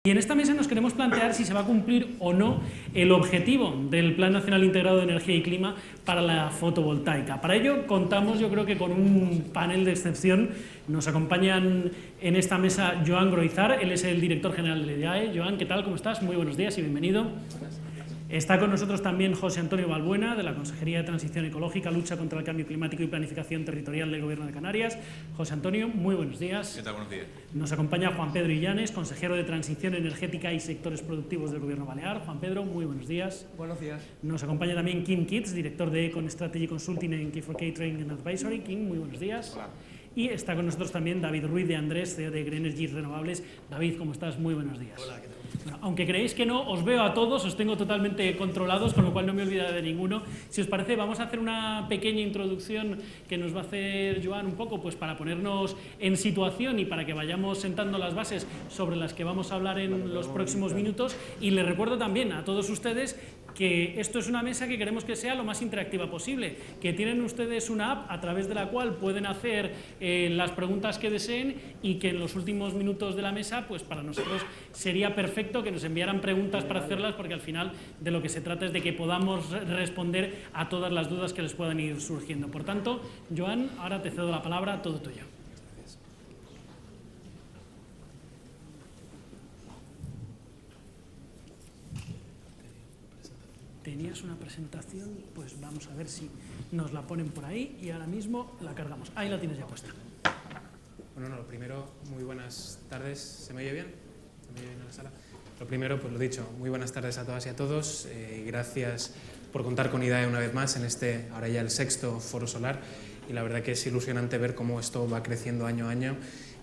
Y en esta mesa nos queremos plantear si se va a cumplir o no el objetivo del Plan Nacional Integrado de Energía y Clima para la fotovoltaica. Para ello contamos, yo creo que con un panel de excepción. Nos acompañan en esta mesa Joan Groizar, él es el director general de IDAE. Joan, ¿qué tal? ¿Cómo estás? Muy buenos días y bienvenido. Está con nosotros también José Antonio Balbuena, de la Consejería de Transición Ecológica, Lucha contra el Cambio Climático y Planificación Territorial del Gobierno de Canarias. José Antonio, muy buenos días. ¿Qué tal? Buenos días. Nos acompaña Juan Pedro Illanes, consejero de Transición Energética y Sectores Productivos del Gobierno Balear. Juan Pedro, muy buenos días. Buenos días. Nos acompaña también Kim Kitts, director de Econ Strategy Consulting en Key4K Training and Advisory. Kim, muy buenos días. Hola. Y está con nosotros también David Ruiz de Andrés, CEO de Green Energy Renovables. David, ¿cómo estás? Muy buenos días. Hola, ¿qué tal? Bueno, aunque creéis que no, os veo a todos, os tengo totalmente controlados, con lo cual no me olvidaré de ninguno. Si os parece, vamos a hacer una pequeña introducción que nos va a hacer Joan un poco, pues para ponernos en situación y para que vayamos sentando las bases sobre las que vamos a hablar en los próximos minutos. Y les recuerdo también a todos ustedes que esto es una mesa que queremos que sea lo más interactiva posible, que tienen ustedes una app a través de la cual pueden hacer las preguntas que deseen y que en los últimos minutos de la mesa, pues para nosotros sería perfecto que nos enviaran preguntas para hacerlas, porque al final de lo que se trata es de que podamos responder a todas las dudas que les puedan ir surgiendo. Por tanto, Joan, ahora te cedo la palabra, todo tuyo. Tenías una presentación, pues vamos a ver si nos la ponen por ahí y ahora mismo la cargamos. Ahí la tienes ya puesta. Bueno, no, lo primero, muy buenas tardes. ¿Se me oye bien? ¿Se me oye bien en la sala? Lo primero, pues lo dicho, muy buenas tardes a todas y a todos. Gracias por contar con IDAE una vez más en este, ahora ya el sexto Foro Solar. Y la verdad que es ilusionante ver cómo esto va creciendo año a año.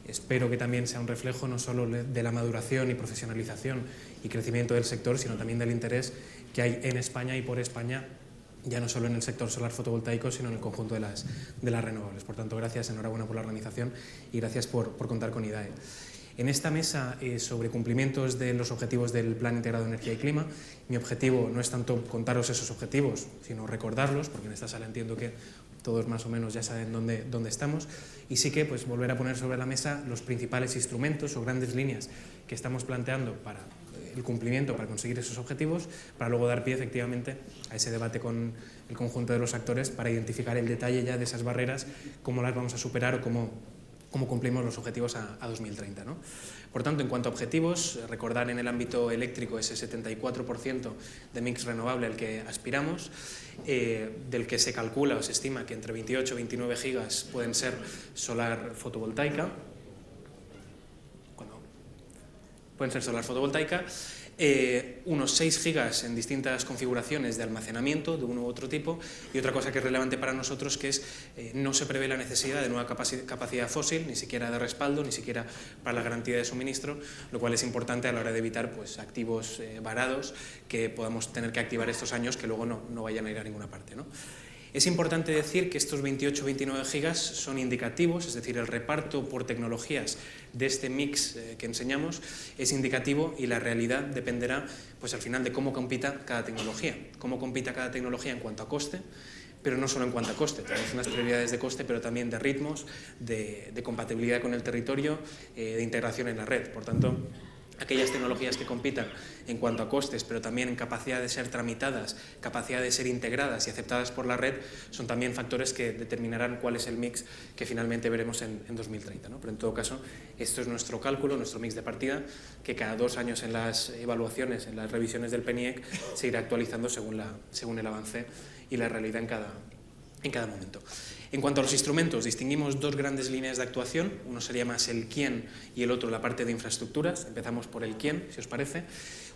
Espero que también sea un reflejo no solo de la maduración y profesionalización y crecimiento del sector, sino también del interés que hay en España y por España, ya no solo en el sector solar fotovoltaico, sino en el conjunto de las renovables. Por tanto, gracias, enhorabuena por la organización y gracias por contar con IDAE. En esta mesa sobre cumplimientos de los objetivos del Plan Integrado de Energía y Clima, mi objetivo no es tanto contaros esos objetivos, sino recordarlos, porque en esta sala entiendo que todos más o menos ya saben dónde estamos, y sí que pues, volver a poner sobre la mesa los principales instrumentos o grandes líneas que estamos planteando para el cumplimiento, para conseguir esos objetivos, para luego dar pie efectivamente a ese debate con el conjunto de los actores para identificar el detalle ya de esas barreras, cómo las vamos a superar o cómo cumplimos los objetivos a 2030, ¿no? Por tanto, en cuanto a objetivos, recordar en el ámbito eléctrico ese 74% de mix renovable al que aspiramos, del que se calcula o se estima que entre 28 y 29 gigas pueden ser solar fotovoltaica, unos 6 gigas en distintas configuraciones de almacenamiento de uno u otro tipo, y otra cosa que es relevante para nosotros que es no se prevé la necesidad de nueva capacidad fósil, ni siquiera de respaldo, ni siquiera para la garantía de suministro, lo cual es importante a la hora de evitar pues, activos varados que podamos tener que activar estos años que luego no vayan a ir a ninguna parte, ¿no? Es importante decir que estos 28-29 gigas son indicativos, es decir, el reparto por tecnologías de este mix que enseñamos es indicativo y la realidad dependerá pues, al final de cómo compita cada tecnología en cuanto a coste, pero no solo en cuanto a coste, tenemos unas prioridades de coste, pero también de ritmos, de compatibilidad con el territorio, de integración en la red. Por tanto, aquellas tecnologías que compitan en cuanto a costes, pero también en capacidad de ser tramitadas, capacidad de ser integradas y aceptadas por la red, son también factores que determinarán cuál es el mix que finalmente veremos en 2030, ¿no? Pero en todo caso, esto es nuestro cálculo, nuestro mix de partida, que cada 2 años en las evaluaciones, en las revisiones del PNIEC, se irá actualizando según el avance y la realidad en cada momento. En cuanto a los instrumentos, distinguimos 2 grandes líneas de actuación, uno sería más el quién y el otro la parte de infraestructuras. Empezamos por el quién, si os parece.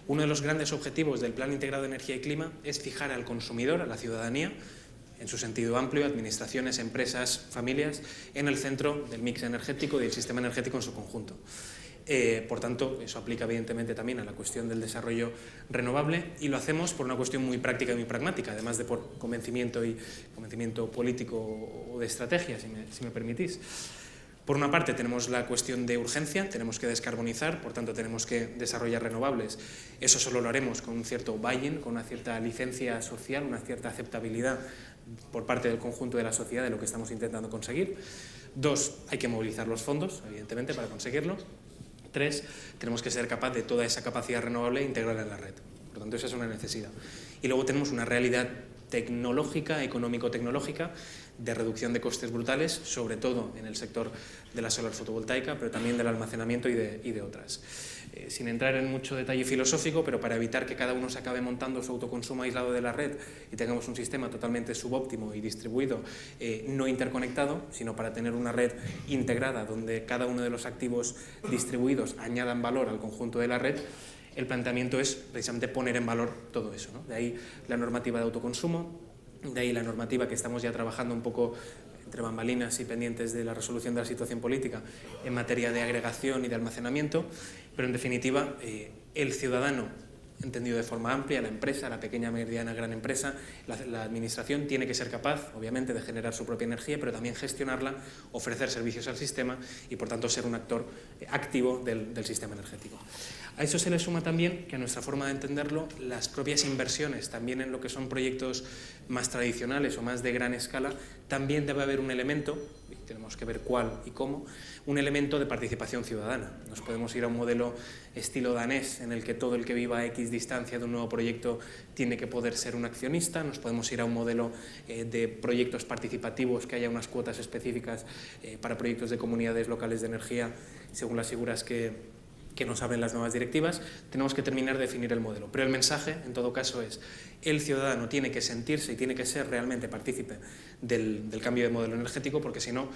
Uno de los grandes objetivos del Plan Integrado de Energía y Clima es fijar al consumidor, a la ciudadanía, en su sentido amplio, administraciones, empresas, familias, en el centro del mix energético y del sistema energético en su conjunto. Por tanto, eso aplica evidentemente también a la cuestión del desarrollo renovable y lo hacemos por una cuestión muy práctica y muy pragmática, además de por convencimiento político o de estrategia, si me permitís. Por una parte tenemos la cuestión de urgencia, tenemos que descarbonizar, por tanto tenemos que desarrollar renovables. Eso solo lo haremos con un cierto buy-in, con una cierta licencia social, una cierta aceptabilidad por parte del conjunto de la sociedad de lo que estamos intentando conseguir. 2, hay que movilizar los fondos, evidentemente, para conseguirlo. 3, tenemos que ser capaz de toda esa capacidad renovable e integrarla en la red. Por lo tanto, esa es una necesidad. Y luego tenemos una realidad tecnológica, económico-tecnológica, de reducción de costes brutales, sobre todo en el sector de la solar fotovoltaica, pero también del almacenamiento y de otras. Sin entrar en mucho detalle filosófico, pero para evitar que cada uno se acabe montando su autoconsumo aislado de la red y tengamos un sistema totalmente subóptimo y distribuido, no interconectado, sino para tener una red integrada donde cada uno de los activos distribuidos añadan valor al conjunto de la red, el planteamiento es precisamente poner en valor todo eso, ¿no? De ahí la normativa de autoconsumo, de ahí la normativa que estamos ya trabajando un poco entre bambalinas y pendientes de la resolución de la situación política en materia de agregación y de almacenamiento, pero en definitiva el ciudadano, entendido de forma amplia, la empresa, la pequeña, mediana, gran empresa, la administración tiene que ser capaz, obviamente, de generar su propia energía, pero también gestionarla, ofrecer servicios al sistema y, por tanto, ser un actor activo del sistema energético. A eso se le suma también, que a nuestra forma de entenderlo, las propias inversiones, también en lo que son proyectos más tradicionales o más de gran escala, también debe haber un elemento, y tenemos que ver cuál y cómo, un elemento de participación ciudadana. Nos podemos ir a un modelo estilo danés, en el que todo el que viva a X distancia de un nuevo proyecto tiene que poder ser un accionista, nos podemos ir a un modelo de proyectos participativos, que haya unas cuotas específicas para proyectos de comunidades locales de energía, según las figuras que nos abren las nuevas directivas. Tenemos que terminar de definir el modelo, pero el mensaje, en todo caso, es el ciudadano tiene que sentirse y tiene que ser realmente partícipe del cambio de modelo energético, porque si no,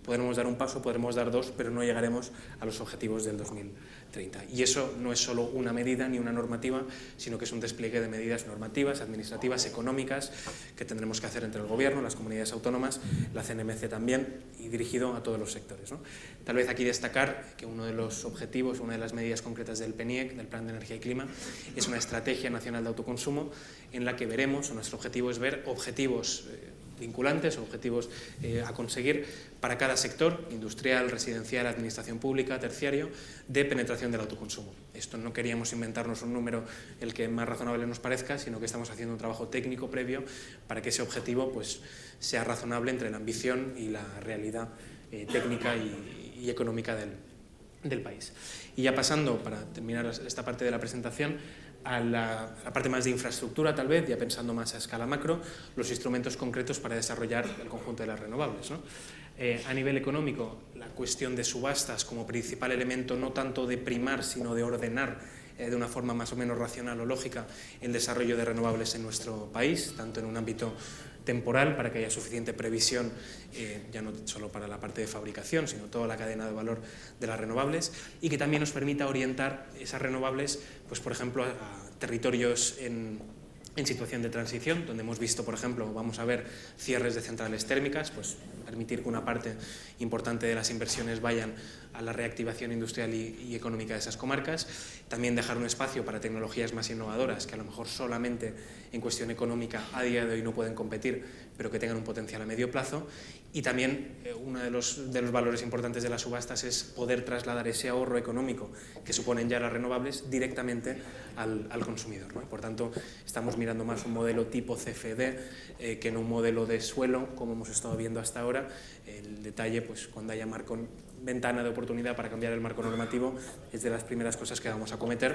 podremos dar un paso, podremos dar dos, pero no llegaremos a los objetivos del 2030. Y eso no es solo una medida ni una normativa, sino que es un despliegue de medidas normativas, administrativas, económicas, que tendremos que hacer entre el Gobierno, las comunidades autónomas, la CNMC también, y dirigido a todos los sectores, ¿no? Tal vez aquí destacar que uno de los objetivos, una de las medidas concretas del PNIEC, del Plan de Energía y Clima, es una estrategia nacional de autoconsumo en la que veremos, o nuestro objetivo es ver objetivos vinculantes, objetivos a conseguir para cada sector, industrial, residencial, administración pública, terciario, de penetración del autoconsumo. Esto no queríamos inventarnos un número el que más razonable nos parezca, sino que estamos haciendo un trabajo técnico previo para que ese objetivo pues, sea razonable entre la ambición y la realidad técnica y económica del país. Y ya pasando, para terminar esta parte de la presentación, a la parte más de infraestructura, tal vez, ya pensando más a escala macro, los instrumentos concretos para desarrollar el conjunto de las renovables, ¿no? A nivel económico, la cuestión de subastas como principal elemento no tanto de primar, sino de ordenar de una forma más o menos racional o lógica el desarrollo de renovables en nuestro país, tanto en un ámbito temporal para que haya suficiente previsión, ya no solo para la parte de fabricación, sino toda la cadena de valor de las renovables, y que también nos permita orientar esas renovables, pues, por ejemplo, a territorios en situación de transición, donde hemos visto, por ejemplo, vamos a ver cierres de centrales térmicas, pues permitir que una parte importante de las inversiones vayan a la reactivación industrial y económica de esas comarcas, también dejar un espacio para tecnologías más innovadoras que a lo mejor solamente en cuestión económica a día de hoy no pueden competir, pero que tengan un potencial a medio plazo, y también uno de los valores importantes de las subastas es poder trasladar ese ahorro económico que suponen ya las renovables directamente al consumidor, ¿no? Por tanto, estamos mirando más un modelo tipo CFD que no un modelo de suelo, como hemos estado viendo hasta ahora. El detalle, pues cuando haya ventana de oportunidad para cambiar el marco normativo, es de las primeras cosas que vamos a cometer,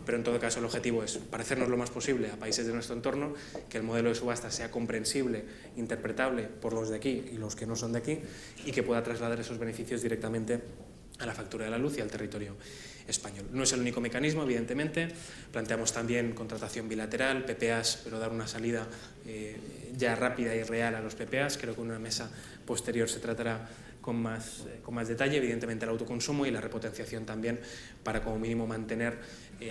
pero en todo caso el objetivo es parecernos lo más posible a países de nuestro entorno, que el modelo de subasta sea comprensible, interpretable por los de aquí y los que no son de aquí, y que pueda trasladar esos beneficios directamente a la factura de la luz y al territorio español. No es el único mecanismo, evidentemente. Planteamos también contratación bilateral, PPAs, pero dar una salida ya rápida y real a los PPAs. Creo que en una mesa posterior se tratará con más detalle, evidentemente el autoconsumo y la repotenciación también, para como mínimo mantener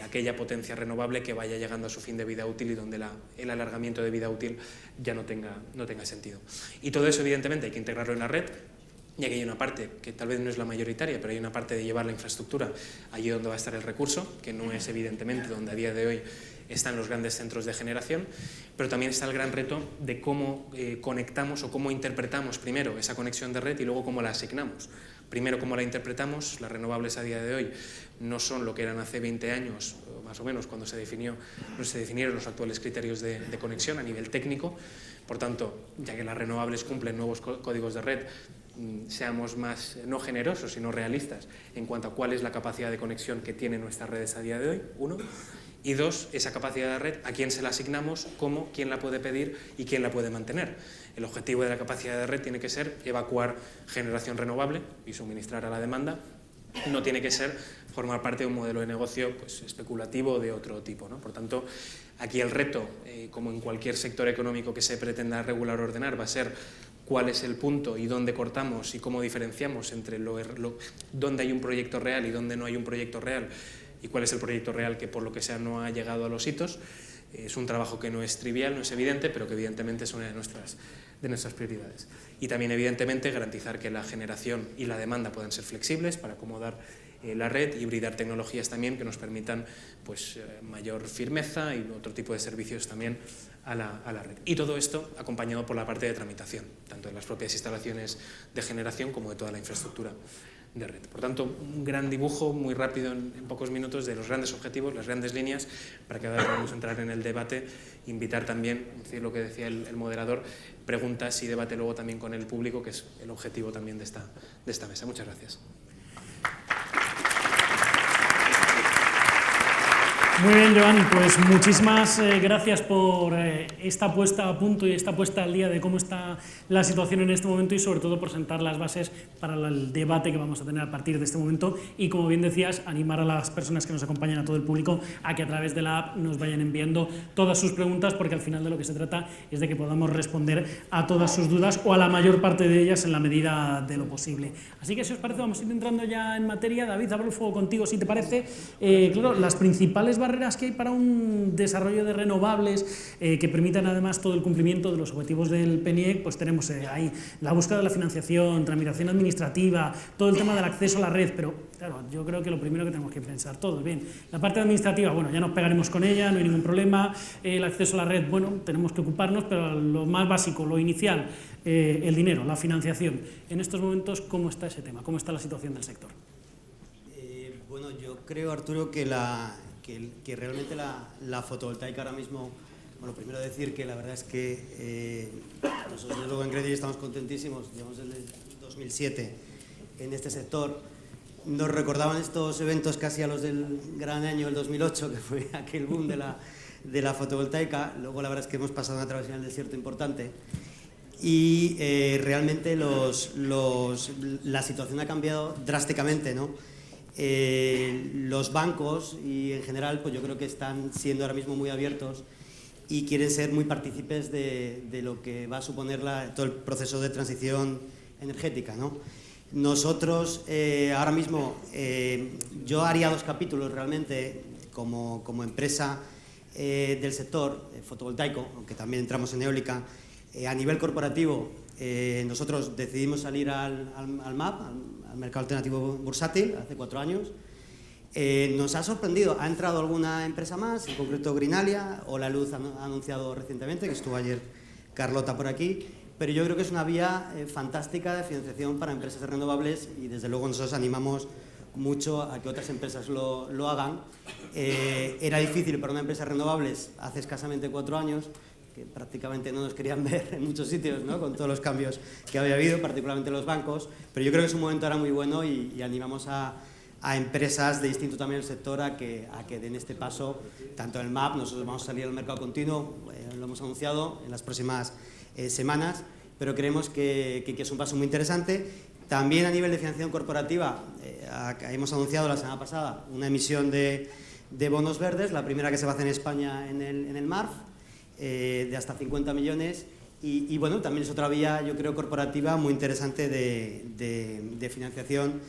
aquella potencia renovable que vaya llegando a su fin de vida útil y donde el alargamiento de vida útil ya no tenga sentido. Y todo eso, evidentemente, hay que integrarlo en la red. Y aquí hay una parte que tal vez no es la mayoritaria, pero hay una parte de llevar la infraestructura allí donde va a estar el recurso, que no es evidentemente donde a día de hoy están los grandes centros de generación, pero también está el gran reto de cómo conectamos o cómo interpretamos primero esa conexión de red y luego cómo la asignamos. Primero, cómo la interpretamos. Las renovables a día de hoy no son lo que eran hace 20 años, más o menos, cuando se definieron los actuales criterios de conexión a nivel técnico, Por tanto, ya que las renovables cumplen nuevos códigos de red, seamos más no generosos, sino realistas en cuanto a cuál es la capacidad de conexión que tienen nuestras redes a día de hoy, uno. Y dos, esa capacidad de red, a quién se la asignamos, cómo, quién la puede pedir y quién la puede mantener. El objetivo de la capacidad de red tiene que ser evacuar generación renovable y suministrar a la demanda. No tiene que ser formar parte de un modelo de negocio pues, especulativo de otro tipo, ¿no? Por tanto, aquí el reto, como en cualquier sector económico que se pretenda regular o ordenar, va a ser cuál es el punto y dónde cortamos y cómo diferenciamos entre dónde hay un proyecto real y dónde no hay un proyecto real, y cuál es el proyecto real que por lo que sea no ha llegado a los hitos. Es un trabajo que no es trivial, no es evidente, pero que evidentemente es una de nuestras prioridades. Y también evidentemente garantizar que la generación y la demanda puedan ser flexibles para acomodar la red, hibridar tecnologías también que nos permitan pues, mayor firmeza y otro tipo de servicios también a la red. Y todo esto acompañado por la parte de tramitación, tanto de las propias instalaciones de generación como de toda la infraestructura de red. Por tanto, un gran dibujo muy rápido en pocos minutos de los grandes objetivos, las grandes líneas, para que ahora podamos entrar en el debate, invitar también, decir lo que decía el moderador, preguntas y debate luego también con el público, que es el objetivo también de esta mesa. Muchas gracias. Muy bien, Joan, pues muchísimas gracias por esta puesta a punto y esta puesta al día de cómo está la situación en este momento y sobre todo por sentar las bases para el debate que vamos a tener a partir de este momento y, como bien decías, animar a las personas que nos acompañan, a todo el público, a que a través de la app nos vayan enviando todas sus preguntas, porque al final de lo que se trata es de que podamos responder a todas sus dudas o a la mayor parte de ellas en la medida de lo posible. Así que, si os parece, vamos a ir entrando ya en materia. David, abro el fuego contigo, si te parece. Claro, las principales barreras que hay para un desarrollo de renovables que permitan además todo el cumplimiento de los objetivos del PNIEC, pues tenemos ahí la búsqueda de la financiación, tramitación administrativa, todo el tema del acceso a la red, pero claro, yo creo que lo primero que tenemos que pensar todos, bien, la parte administrativa, bueno, ya nos pegaremos con ella, no hay ningún problema, el acceso a la red, bueno, tenemos que ocuparnos, pero lo más básico, lo inicial, el dinero, la financiación. En estos momentos, ¿cómo está ese tema? ¿Cómo está la situación del sector? Bueno, yo creo, Arturo, que realmente la fotovoltaica ahora mismo, bueno, primero decir que la verdad es que nosotros desde luego en Grenergy estamos contentísimos, llevamos desde 2007 en este sector. Nos recordaban estos eventos casi a los del gran año del 2008, que fue aquel boom de la fotovoltaica. Luego la verdad es que hemos pasado una travesía en el desierto importante y realmente la situación ha cambiado drásticamente, ¿no? Los bancos y en general pues yo creo que están siendo ahora mismo muy abiertos y quieren ser muy partícipes de lo que va a suponer todo el proceso de transición energética, ¿no? Nosotros ahora mismo, yo haría dos capítulos realmente como empresa del sector fotovoltaico, aunque también entramos en eólica. A nivel corporativo, nosotros decidimos salir al MAB, al mercado alternativo bursátil, hace 4 años. Nos ha sorprendido, ha entrado alguna empresa más, en concreto Greenalia, o La Luz ha anunciado recientemente, que estuvo ayer Carlota por aquí, pero yo creo que es una vía fantástica de financiación para empresas de renovables y desde luego nosotros animamos mucho a que otras empresas lo hagan. Era difícil para una empresa de renovables hace escasamente 4 años, que prácticamente no nos querían ver en muchos sitios, ¿no? Con todos los cambios que había habido, particularmente los bancos, pero yo creo que es un momento ahora muy bueno y animamos a empresas de distinto tamaño del sector a que den este paso, tanto en el MAP, nosotros vamos a salir al mercado continuo, lo hemos anunciado en las próximas semanas, pero creemos que es un paso muy interesante. También a nivel de financiación corporativa, hemos anunciado la semana pasada una emisión de bonos verdes, la primera que se va a hacer en España en el MARF, de hasta 50 millones y bueno, también es otra vía, yo creo, corporativa muy interesante de financiación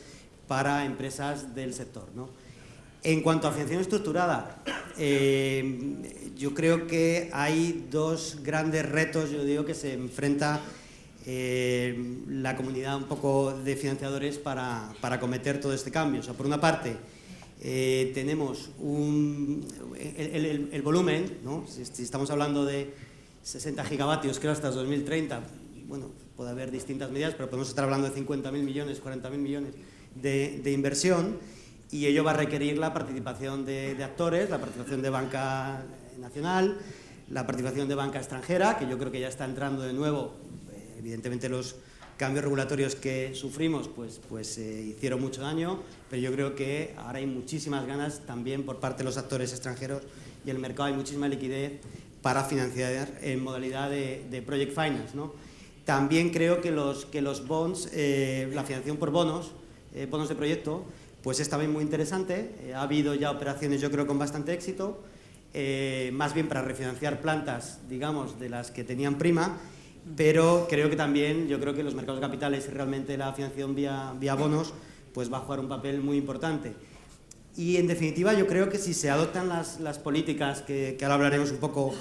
para empresas del sector, ¿no? En cuanto a financiación estructurada, yo creo que hay dos grandes retos, yo digo, que se enfrenta la comunidad un poco de financiadores para acometer todo este cambio. O sea, por una parte, tenemos el volumen, ¿no? Si estamos hablando de 60 gigavatios, creo, hasta 2030, bueno, puede haber distintas medidas, pero podemos estar hablando de 50.000 millones, 40.000 millones de inversión, y ello va a requerir la participación de actores, la participación de banca nacional, la participación de banca extranjera, que yo creo que ya está entrando de nuevo. Evidentemente los cambios regulatorios que sufrimos pues hicieron mucho daño, pero yo creo que ahora hay muchísimas ganas también por parte de los actores extranjeros y en el mercado hay muchísima liquidez para financiar en modalidad de project finance, ¿no? También creo que los bonds, la financiación por bonos de proyecto, pues es también muy interesante. Ha habido ya operaciones, yo creo, con bastante éxito, más bien para refinanciar plantas, digamos, de las que tenían prima, pero creo que también, yo creo que los mercados de capitales y realmente la financiación vía bonos, pues va a jugar un papel muy importante. Y en definitiva, yo creo que si se adoptan las políticas, que ahora hablaremos un poco,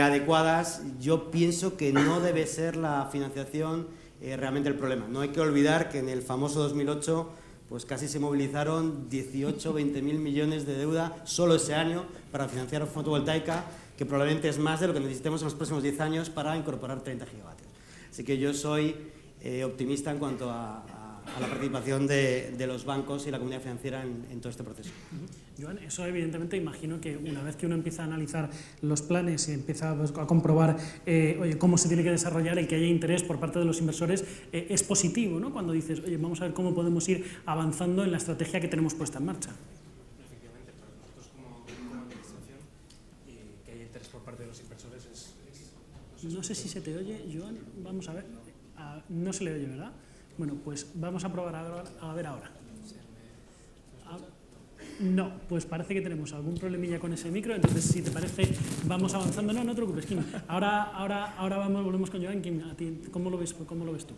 adecuadas, yo pienso que no debe ser la financiación realmente el problema. No hay que olvidar que en el famoso 2008 pues casi se movilizaron 18-20 mil millones de deuda solo ese año para financiar fotovoltaica, que probablemente es más de lo que necesitemos en los próximos 10 años para incorporar 30 gigavatios. Así que yo soy optimista en cuanto a la participación de los bancos y la comunidad financiera en todo este proceso. Joan, eso evidentemente imagino que una vez que uno empieza a analizar los planes y empieza a comprobar oye, cómo se tiene que desarrollar y que haya interés por parte de los inversores, es positivo, ¿no? Cuando dices, oye, vamos a ver cómo podemos ir avanzando en la estrategia que tenemos puesta en marcha. Efectivamente, para nosotros como administración, que haya interés por parte de los inversores No sé si se te oye, Joan, vamos a ver. No se le oye, ¿verdad? Bueno, pues vamos a probar a ver ahora. No, pues parece que tenemos algún problemilla con ese micro, entonces si te parece vamos avanzando. No te preocupes, Kim. Ahora volvemos con Joan. Kim, ¿a ti cómo lo ves tú?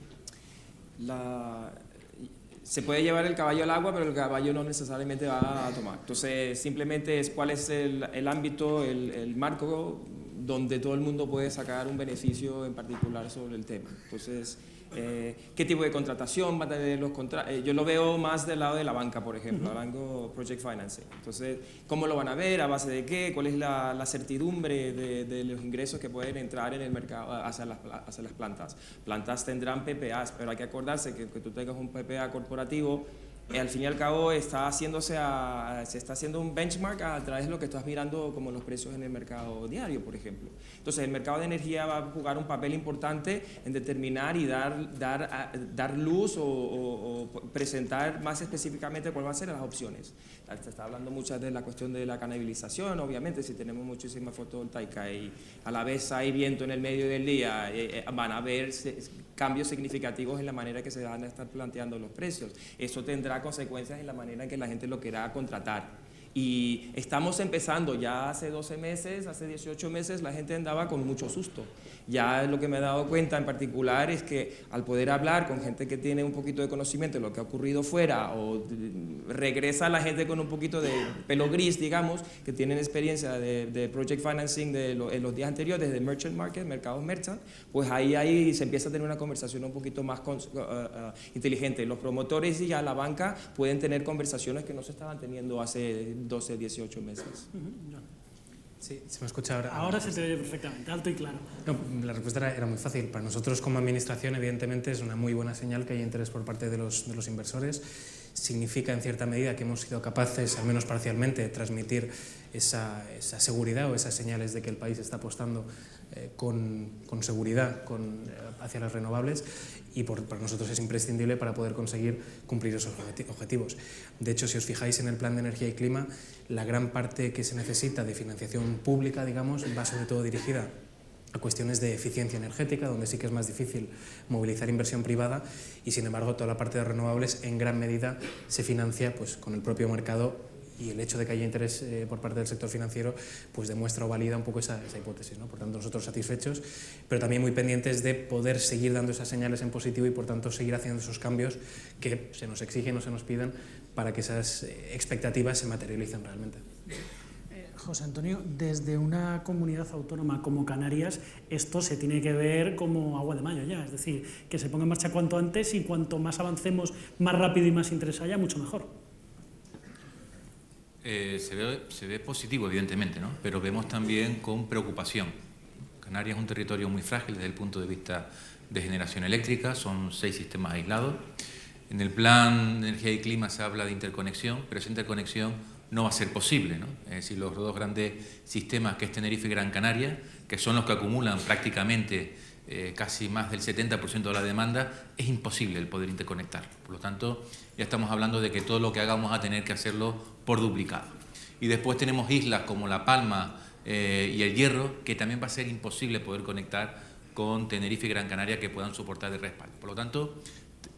Se puede llevar el caballo al agua, pero el caballo no necesariamente va a tomar. Entonces, simplemente es cuál es el ámbito, el marco donde todo el mundo puede sacar un beneficio en particular sobre el tema. Entonces, ¿qué tipo de contratación va a tener los contratos? Yo lo veo más del lado de la banca, por ejemplo, hablando project financing. Entonces, ¿cómo lo van a ver? ¿A base de qué? ¿Cuál es la certidumbre de los ingresos que pueden entrar en el mercado hacia las plantas? Plantas tendrán PPAs, pero hay que acordarse que tú tengas un PPA corporativo, al fin y al cabo se está haciendo un benchmark a través de lo que estás mirando como los precios en el mercado diario, por ejemplo. Entonces el mercado de energía va a jugar un papel importante en determinar y dar luz o presentar más específicamente cuáles van a ser las opciones. Se está hablando mucho de la cuestión de la canalización, obviamente si tenemos muchísima fotovoltaica y a la vez hay viento en el medio del día, van a haber cambios significativos en la manera que se van a estar planteando los precios. Eso tendrá consecuencias en la manera en que la gente lo quiera contratar. Y estamos empezando, ya hace 12 meses, hace 18 meses, la gente andaba con mucho susto. Ya lo que me he dado cuenta en particular es que al poder hablar con gente que tiene un poquito de conocimiento de lo que ha ocurrido fuera, o regresa la gente con un poquito de pelo gris, digamos, que tienen experiencia de project financing en los días anteriores, de merchant market, mercados merchant, pues ahí se empieza a tener una conversación un poquito más inteligente. Los promotores y ya la banca pueden tener conversaciones que no se estaban teniendo hace 12, 18 meses. Sí, se me escucha ahora. Ahora se te oye perfectamente, alto y claro. No, la respuesta era muy fácil. Para nosotros como administración, evidentemente, es una muy buena señal que haya interés por parte de los inversores. Significa, en cierta medida, que hemos sido capaces, al menos parcialmente, de transmitir esa seguridad o esas señales de que el país está apostando con seguridad hacia las renovables, y para nosotros es imprescindible para poder conseguir cumplir esos objetivos. De hecho, si os fijáis en el Plan de Energía y Clima, la gran parte que se necesita de financiación pública, digamos, va sobre todo dirigida a cuestiones de eficiencia energética, donde sí que es más difícil movilizar inversión privada, y sin embargo toda la parte de renovables en gran medida se financia pues, con el propio mercado, y el hecho de que haya interés por parte del sector financiero pues demuestra o valida un poco esa hipótesis, ¿no? Por tanto, nosotros satisfechos, pero también muy pendientes de poder seguir dando esas señales en positivo y por tanto seguir haciendo esos cambios que se nos exigen o se nos piden para que esas expectativas se materialicen realmente. José Antonio, desde una comunidad autónoma como Canarias, esto se tiene que ver como agua de mayo ya, es decir, que se ponga en marcha cuanto antes, y cuanto más avancemos, más rápido y más interés haya, mucho mejor. Se ve positivo, evidentemente, ¿no? Pero vemos también con preocupación. Canarias es un territorio muy frágil desde el punto de vista de generación eléctrica, son 6 sistemas aislados. En el Plan de Energía y Clima se habla de interconexión, pero esa interconexión no va a ser posible, ¿no? Es decir, los dos grandes sistemas, que es Tenerife y Gran Canaria, que son los que acumulan prácticamente casi más del 70% de la demanda, es imposible el poder interconectar. Por lo tanto, ya estamos hablando de que todo lo que hagamos a tener que hacerlo por duplicado. Y después tenemos islas como La Palma y El Hierro, que también va a ser imposible poder conectar con Tenerife y Gran Canaria, que puedan soportar el respaldo. Por lo tanto,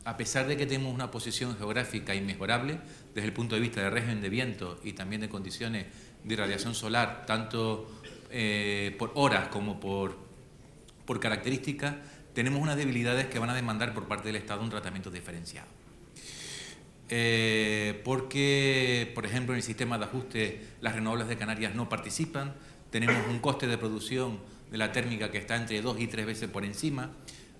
a pesar de que tenemos una posición geográfica inmejorable desde el punto de vista de régimen de viento y también de condiciones de irradiación solar, tanto por horas como por características, tenemos unas debilidades que van a demandar por parte del Estado un tratamiento diferenciado. Porque, por ejemplo, en el sistema de ajuste las renovables de Canarias no participan, tenemos un coste de producción de la térmica que está entre 2 y 3 veces por encima.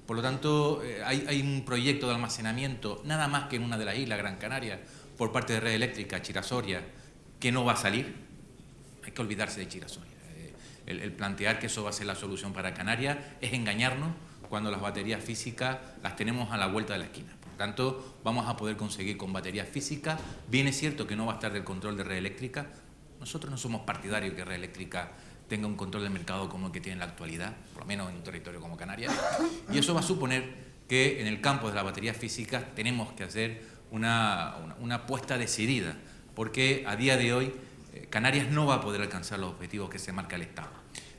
Por lo tanto, hay un proyecto de almacenamiento, nada más que en una de las islas, Gran Canaria, por parte de Red Eléctrica, Chira-Soria, que no va a salir. Hay que olvidarse de Chira-Soria. El plantear que eso va a ser la solución para Canarias es engañarnos cuando las baterías físicas las tenemos a la vuelta de la esquina. Por lo tanto, vamos a poder conseguir con baterías físicas. Bien es cierto que no va a estar del control de Red Eléctrica. Nosotros no somos partidarios que Red Eléctrica tenga un control del mercado como el que tiene en la actualidad, por lo menos en un territorio como Canarias. Y eso va a suponer que en el campo de las baterías físicas tenemos que hacer una apuesta decidida, porque a día de hoy Canarias no va a poder alcanzar los objetivos que se marca el Estado.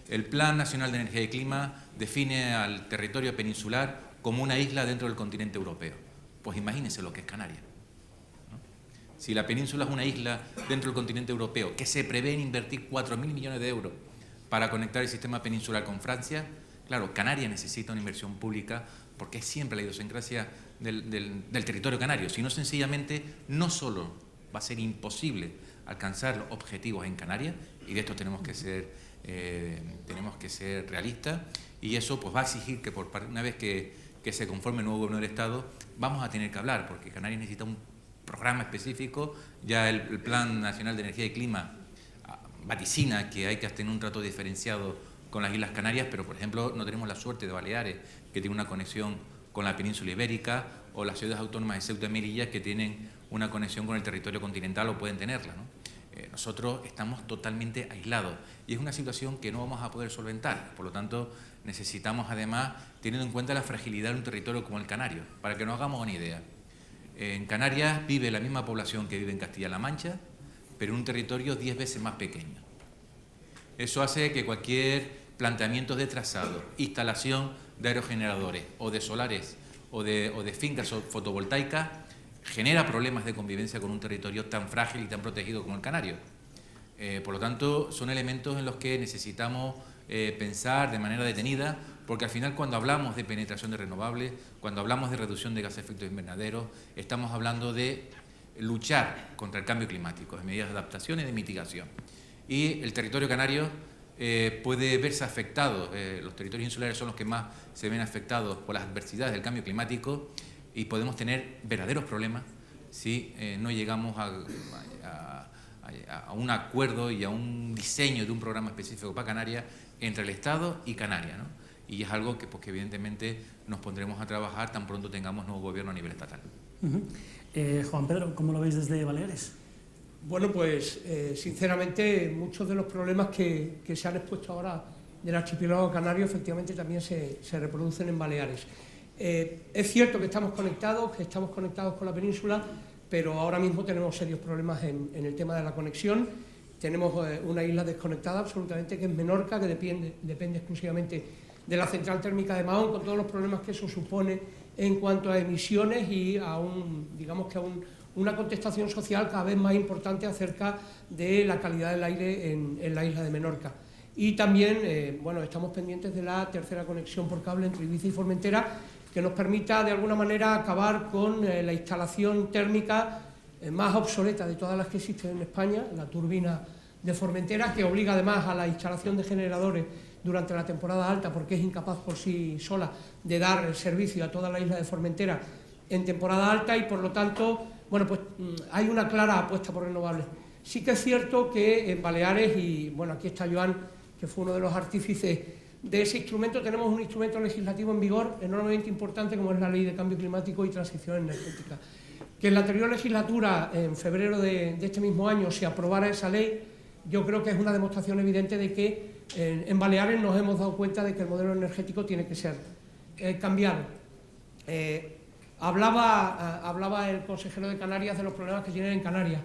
El Plan Nacional de Energía y Clima define al territorio peninsular como una isla dentro del continente europeo. Pues imagínense lo que es Canarias, ¿no? Si la península es una isla dentro del continente europeo, que se prevé en invertir 4.000 millones de euros para conectar el sistema peninsular con Francia, claro, Canarias necesita una inversión pública porque es siempre la idiosincrasia del territorio canario, sino sencillamente no solo va a ser imposible alcanzar los objetivos en Canarias, y de esto tenemos que ser realistas, y eso pues va a exigir que una vez que se conforme el nuevo gobierno del Estado, vamos a tener que hablar, porque Canarias necesita un programa específico. Ya el Plan Nacional de Energía y Clima vaticina que hay que tener un trato diferenciado con las Islas Canarias, pero por ejemplo no tenemos la suerte de Baleares, que tiene una conexión con la península ibérica, o las ciudades autónomas de Ceuta y Melilla, que tienen una conexión con el territorio continental o pueden tenerla, ¿no? Nosotros estamos totalmente aislados y es una situación que no vamos a poder solventar. Por lo tanto, necesitamos además, teniendo en cuenta la fragilidad de un territorio como el canario, para que nos hagamos una idea. En Canarias vive la misma población que vive en Castilla-La Mancha, pero en un territorio 10 veces más pequeño. Eso hace que cualquier planteamiento de trazado, instalación de aerogeneradores o de solares o de fincas fotovoltaicas genera problemas de convivencia con un territorio tan frágil y tan protegido como el canario. Por lo tanto, son elementos en los que necesitamos pensar de manera detenida, porque al final cuando hablamos de penetración de renovables, cuando hablamos de reducción de gases de efecto invernadero, estamos hablando de luchar contra el cambio climático, de medidas de adaptación y de mitigación. Y el territorio canario puede verse afectado, los territorios insulares son los que más se ven afectados por las adversidades del cambio climático, y podemos tener verdaderos problemas si no llegamos a un acuerdo y a un diseño de un programa específico para Canarias entre el Estado y Canarias, ¿no? Y es algo que, pues, que evidentemente nos pondremos a trabajar tan pronto tengamos nuevo gobierno a nivel estatal. Juan Pedro, ¿cómo lo veis desde Baleares? Bueno, pues sinceramente muchos de los problemas que se han expuesto ahora del archipiélago canario efectivamente también se reproducen en Baleares. Es cierto que estamos conectados con la península, pero ahora mismo tenemos serios problemas en el tema de la conexión. Tenemos una isla desconectada absolutamente, que es Menorca, que depende exclusivamente de la central térmica de Mahón, con todos los problemas que eso supone en cuanto a emisiones y a una contestación social cada vez más importante acerca de la calidad del aire en la isla de Menorca. Y también, bueno, estamos pendientes de la tercera conexión por cable entre Ibiza y Formentera, que nos permita de alguna manera acabar con la instalación térmica más obsoleta de todas las que existen en España, la turbina de Formentera, que obliga además a la instalación de generadores durante la temporada alta, porque es incapaz por sí sola de dar el servicio a toda la isla de Formentera en temporada alta, y por lo tanto, bueno, pues hay una clara apuesta por renovables. Sí que es cierto que en Baleares, y bueno, aquí está Joan, que fue uno de los artífices de ese instrumento, tenemos un instrumento legislativo en vigor enormemente importante, como es la Ley de Cambio Climático y Transición Energética. Que en la anterior legislatura, en febrero de este mismo año, se aprobara esa ley, yo creo que es una demostración evidente de que en Baleares nos hemos dado cuenta de que el modelo energético tiene que ser cambiado. Hablaba el consejero de Canarias de los problemas que tienen en Canarias.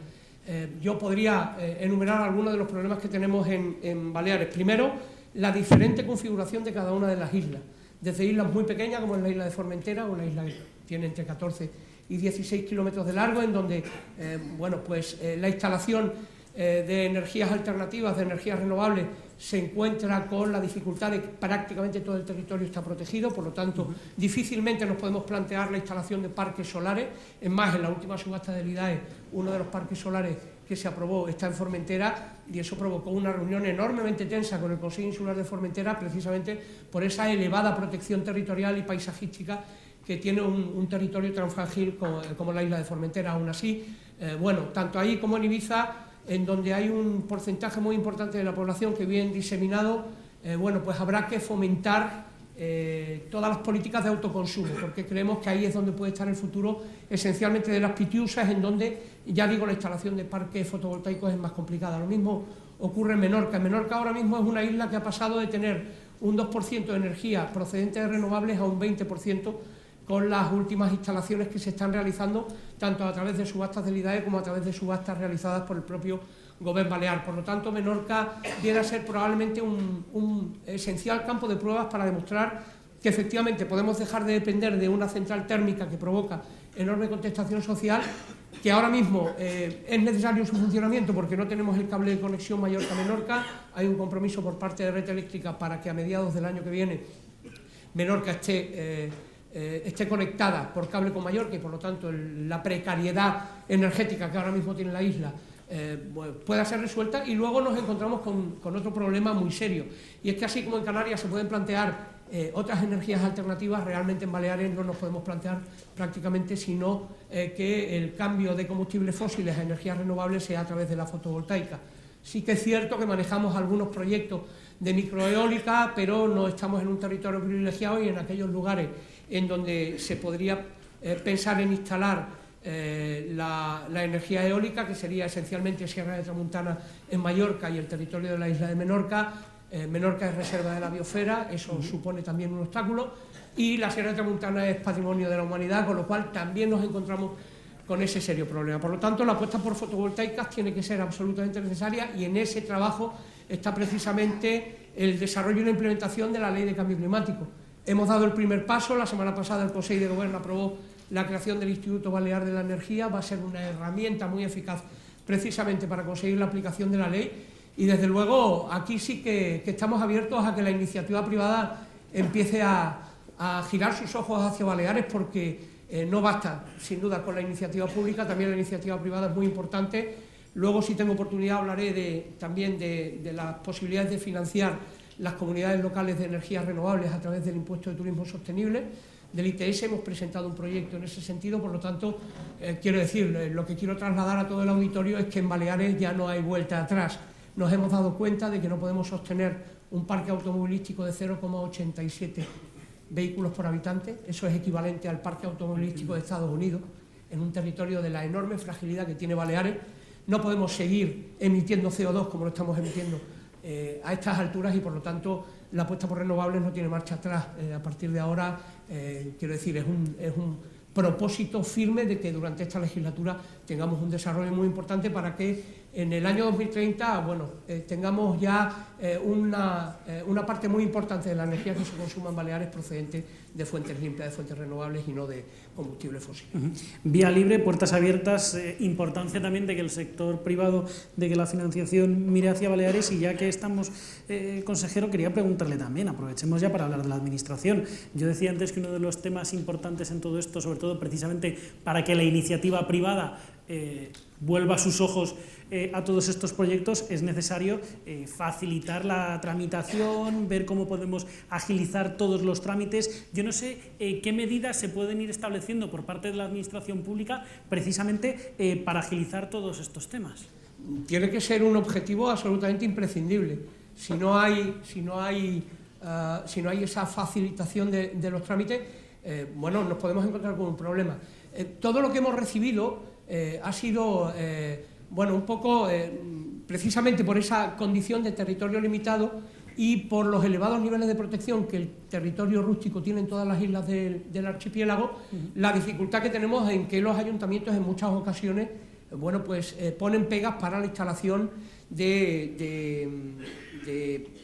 Yo podría enumerar algunos de los problemas que tenemos en Baleares. Primero, la diferente configuración de cada una de las islas. Desde islas muy pequeñas, como es la isla de Formentera, una isla que tiene entre 14 y 16 kilómetros de largo, en donde la instalación de energías alternativas, de energías renovables, se encuentra con la dificultad de que prácticamente todo el territorio está protegido, por lo tanto, difícilmente nos podemos plantear la instalación de parques solares. Es más, en la última subasta del IDAE, uno de los parques solares que se aprobó está en Formentera, y eso provocó una reunión enormemente tensa con el Consejo Insular de Formentera, precisamente por esa elevada protección territorial y paisajística que tiene un territorio tan frágil como la isla de Formentera. Aún así, tanto ahí como en Ibiza, en donde hay un porcentaje muy importante de la población que vive diseminado, pues habrá que fomentar todas las políticas de autoconsumo, porque creemos que ahí es donde puede estar el futuro, esencialmente de las pitiusas, en donde, ya digo, la instalación de parques fotovoltaicos es más complicada. Lo mismo ocurre en Menorca. Menorca ahora mismo es una isla que ha pasado de tener un 2% de energía procedente de renovables a un 20%, con las últimas instalaciones que se están realizando, tanto a través de subastas del IDAE como a través de subastas realizadas por el propio Gobierno Balear. Por lo tanto, Menorca viene a ser probablemente un esencial campo de pruebas para demostrar que efectivamente podemos dejar de depender de una central térmica que provoca enorme contestación social, que ahora mismo es necesario su funcionamiento porque no tenemos el cable de conexión Mallorca-Menorca. Hay un compromiso por parte de Red Eléctrica para que a mediados del año que viene Menorca esté conectada por cable con Mallorca, y por lo tanto la precariedad energética que ahora mismo tiene la isla pueda ser resuelta. Y luego nos encontramos con otro problema muy serio, y es que así como en Canarias se pueden plantear otras energías alternativas, realmente en Baleares no nos podemos plantear prácticamente sino que el cambio de combustibles fósiles a energías renovables sea a través de la fotovoltaica. Sí que es cierto que manejamos algunos proyectos de microeólica, pero no estamos en un territorio privilegiado, y en aquellos lugares en donde se podría pensar en instalar la energía eólica, que sería esencialmente Sierra de Tramuntana en Mallorca y el territorio de la isla de Menorca. Menorca es reserva de la biosfera, eso supone también un obstáculo, y la Sierra de Tramuntana es patrimonio de la humanidad, con lo cual también nos encontramos con ese serio problema. Por lo tanto, la apuesta por fotovoltaicas tiene que ser absolutamente necesaria, y en ese trabajo está precisamente el desarrollo y la implementación de la Ley de Cambio Climático. Hemos dado el primer paso. La semana pasada el Consejo de Gobierno aprobó la creación del Instituto Balear de la Energía. Va a ser una herramienta muy eficaz precisamente para conseguir la aplicación de la ley, y desde luego aquí sí que estamos abiertos a que la iniciativa privada empiece a girar sus ojos hacia Baleares, porque no basta sin duda con la iniciativa pública, también la iniciativa privada es muy importante. Luego, si tengo oportunidad, hablaré también de las posibilidades de financiar las comunidades locales de energías renovables a través del impuesto de turismo sostenible, del ITS. Hemos presentado un proyecto en ese sentido. Por lo tanto, quiero decir, lo que quiero trasladar a todo el auditorio es que en Baleares ya no hay vuelta atrás. Nos hemos dado cuenta de que no podemos sostener un parque automovilístico de 0,87 vehículos por habitante. Eso es equivalente al parque automovilístico de Estados Unidos, en un territorio de la enorme fragilidad que tiene Baleares. No podemos seguir emitiendo CO2 como lo estamos emitiendo a estas alturas, y por lo tanto la apuesta por renovables no tiene marcha atrás. A partir de ahora, quiero decir, es un propósito firme de que durante esta legislatura tengamos un desarrollo muy importante para que en el año 2030 tengamos ya una parte muy importante de la energía que se consuma en Baleares procedente de fuentes limpias, de fuentes renovables, y no de combustibles fósiles. Vía libre, puertas abiertas, importancia también de que el sector privado, de que la financiación mire hacia Baleares. Y ya que estamos, consejero, quería preguntarle también, aprovechemos ya para hablar de la administración. Yo decía antes que uno de los temas importantes en todo esto, sobre todo precisamente para que la iniciativa privada vuelva sus ojos a todos estos proyectos, es necesario facilitar la tramitación, ver cómo podemos agilizar todos los trámites. Yo no sé qué medidas se pueden ir estableciendo por parte de la administración pública precisamente para agilizar todos estos temas. Tiene que ser un objetivo absolutamente imprescindible. Si no hay esa facilitación de los trámites, nos podemos encontrar con un problema. Todo lo que hemos recibido ha sido un poco precisamente por esa condición de territorio limitado, y por los elevados niveles de protección que el territorio rústico tiene en todas las islas del archipiélago, la dificultad que tenemos en que los ayuntamientos en muchas ocasiones bueno, pues ponen pegas para la instalación de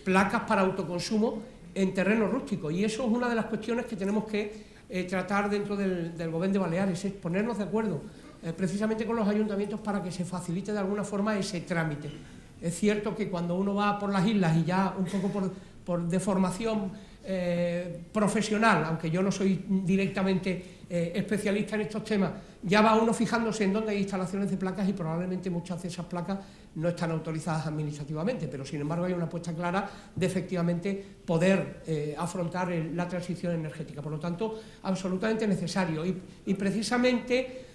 placas para autoconsumo en terrenos rústicos, y eso es una de las cuestiones que tenemos que tratar dentro del Gobierno de Baleares, es ponernos de acuerdo precisamente con los ayuntamientos para que se facilite de alguna forma ese trámite. Es cierto que cuando uno va por las islas y ya un poco por deformación profesional, aunque yo no soy directamente especialista en estos temas, ya va uno fijándose en dónde hay instalaciones de placas y probablemente muchas de esas placas no están autorizadas administrativamente, pero sin embargo hay una apuesta clara de efectivamente poder afrontar la transición energética. Por lo tanto, absolutamente necesario y precisamente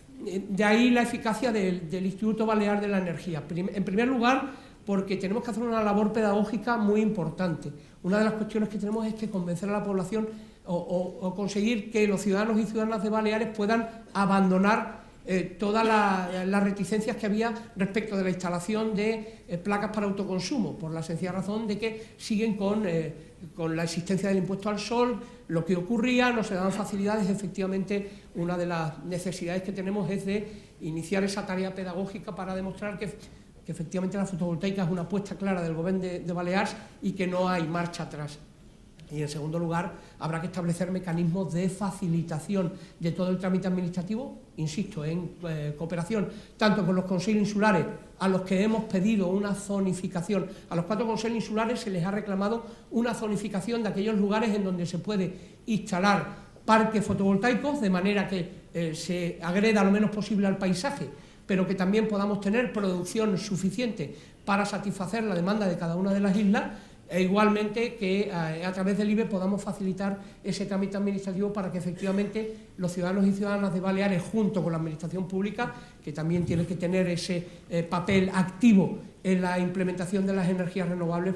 de ahí la eficacia del Instituto Balear de la Energía. En primer lugar, porque tenemos que hacer una labor pedagógica muy importante. Una de las cuestiones que tenemos es que convencer a la población o conseguir que los ciudadanos y ciudadanas de Baleares puedan abandonar todas las reticencias que había respecto de la instalación de placas para autoconsumo, por la sencilla razón de que siguen con la existencia del impuesto al sol, lo que ocurría, no se daban facilidades. Efectivamente, una de las necesidades que tenemos es de iniciar esa tarea pedagógica para demostrar que efectivamente la fotovoltaica es una apuesta clara del Gobierno de Baleares y que no hay marcha atrás. Y en segundo lugar, habrá que establecer mecanismos de facilitación de todo el trámite administrativo, insisto, en cooperación tanto con los consejos insulares, a los que hemos pedido una zonificación. A los 4 consejos insulares se les ha reclamado una zonificación de aquellos lugares en donde se puede instalar parques fotovoltaicos, de manera que se agreda lo menos posible al paisaje, pero que también podamos tener producción suficiente para satisfacer la demanda de cada una de las islas, e igualmente que a través del IBE podamos facilitar ese trámite administrativo para que efectivamente los ciudadanos y ciudadanas de Baleares, junto con la administración pública, que también tiene que tener ese papel activo en la implementación de las energías renovables,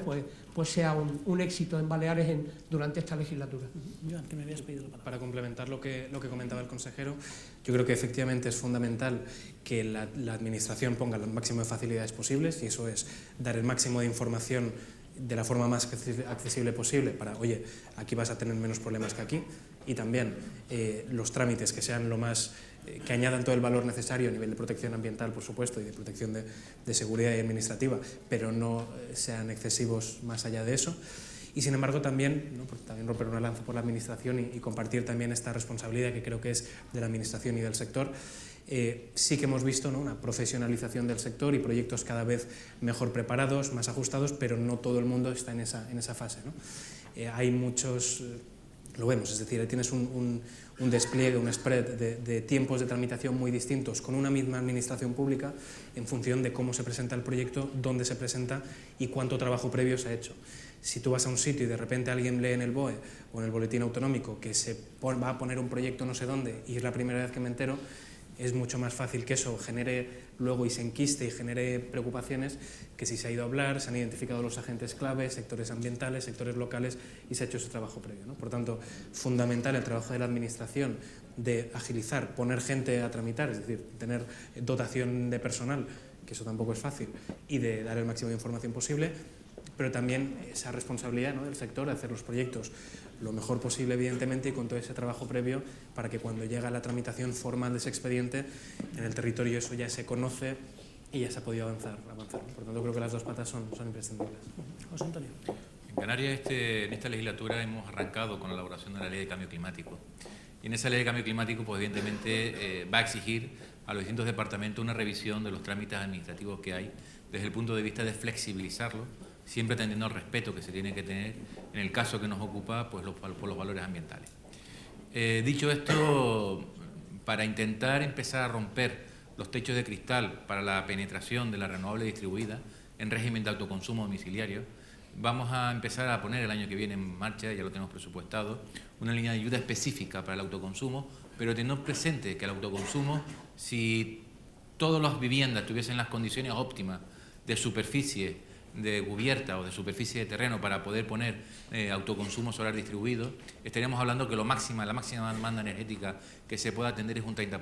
pues sea un éxito en Baleares durante esta legislatura. Joan, que me habías pedido la palabra. Para complementar lo que comentaba el consejero, yo creo que efectivamente es fundamental que la administración ponga el máximo de facilidades posibles, y eso es dar el máximo de información de la forma más accesible posible para, oye, aquí vas a tener menos problemas que aquí, y también los trámites que sean lo más que añadan todo el valor necesario a nivel de protección ambiental, por supuesto, y de protección de seguridad y administrativa, pero no sean excesivos más allá de eso. Y sin embargo también, ¿no?, también romper una lanza por la administración y compartir también esta responsabilidad que creo que es de la administración y del sector. Sí que hemos visto, ¿no?, una profesionalización del sector y proyectos cada vez mejor preparados, más ajustados, pero no todo el mundo está en esa fase, ¿no? Hay muchos, lo vemos, es decir, tienes un despliegue, un spread de tiempos de tramitación muy distintos con una misma administración pública en función de cómo se presenta el proyecto, dónde se presenta y cuánto trabajo previo se ha hecho. Si tú vas a un sitio y de repente alguien lee en el BOE o en el Boletín Autonómico que se va a poner un proyecto no sé dónde y es la primera vez que me entero, es mucho más fácil que eso genere luego y se enquiste y genere preocupaciones que si se ha ido a hablar, se han identificado los agentes clave, sectores ambientales, sectores locales y se ha hecho ese trabajo previo, ¿no? Por tanto, fundamental el trabajo de la administración de agilizar, poner gente a tramitar, es decir, tener dotación de personal, que eso tampoco es fácil, y de dar el máximo de información posible, pero también esa responsabilidad, ¿no?, del sector de hacer los proyectos lo mejor posible, evidentemente, y con todo ese trabajo previo para que cuando llega la tramitación formal de ese expediente, en el territorio eso ya se conoce y ya se ha podido avanzar. Por tanto, creo que las dos patas son imprescindibles. José Antonio. En Canarias, en esta legislatura, hemos arrancado con la elaboración de la Ley de Cambio Climático. Y en esa Ley de Cambio Climático, pues evidentemente, va a exigir a los distintos departamentos una revisión de los trámites administrativos que hay, desde el punto de vista de flexibilizarlo, siempre atendiendo al respeto que se tiene que tener, en el caso que nos ocupa, pues por los valores ambientales. Dicho esto, para intentar empezar a romper los techos de cristal para la penetración de la renovable distribuida en régimen de autoconsumo domiciliario, vamos a empezar a poner el año que viene en marcha, ya lo tenemos presupuestado, una línea de ayuda específica para el autoconsumo, pero teniendo presente que el autoconsumo, si todas las viviendas tuviesen las condiciones óptimas de superficie de cubierta o de superficie de terreno para poder poner autoconsumo solar distribuido, estaríamos hablando que la máxima demanda energética que se pueda atender es un 30%,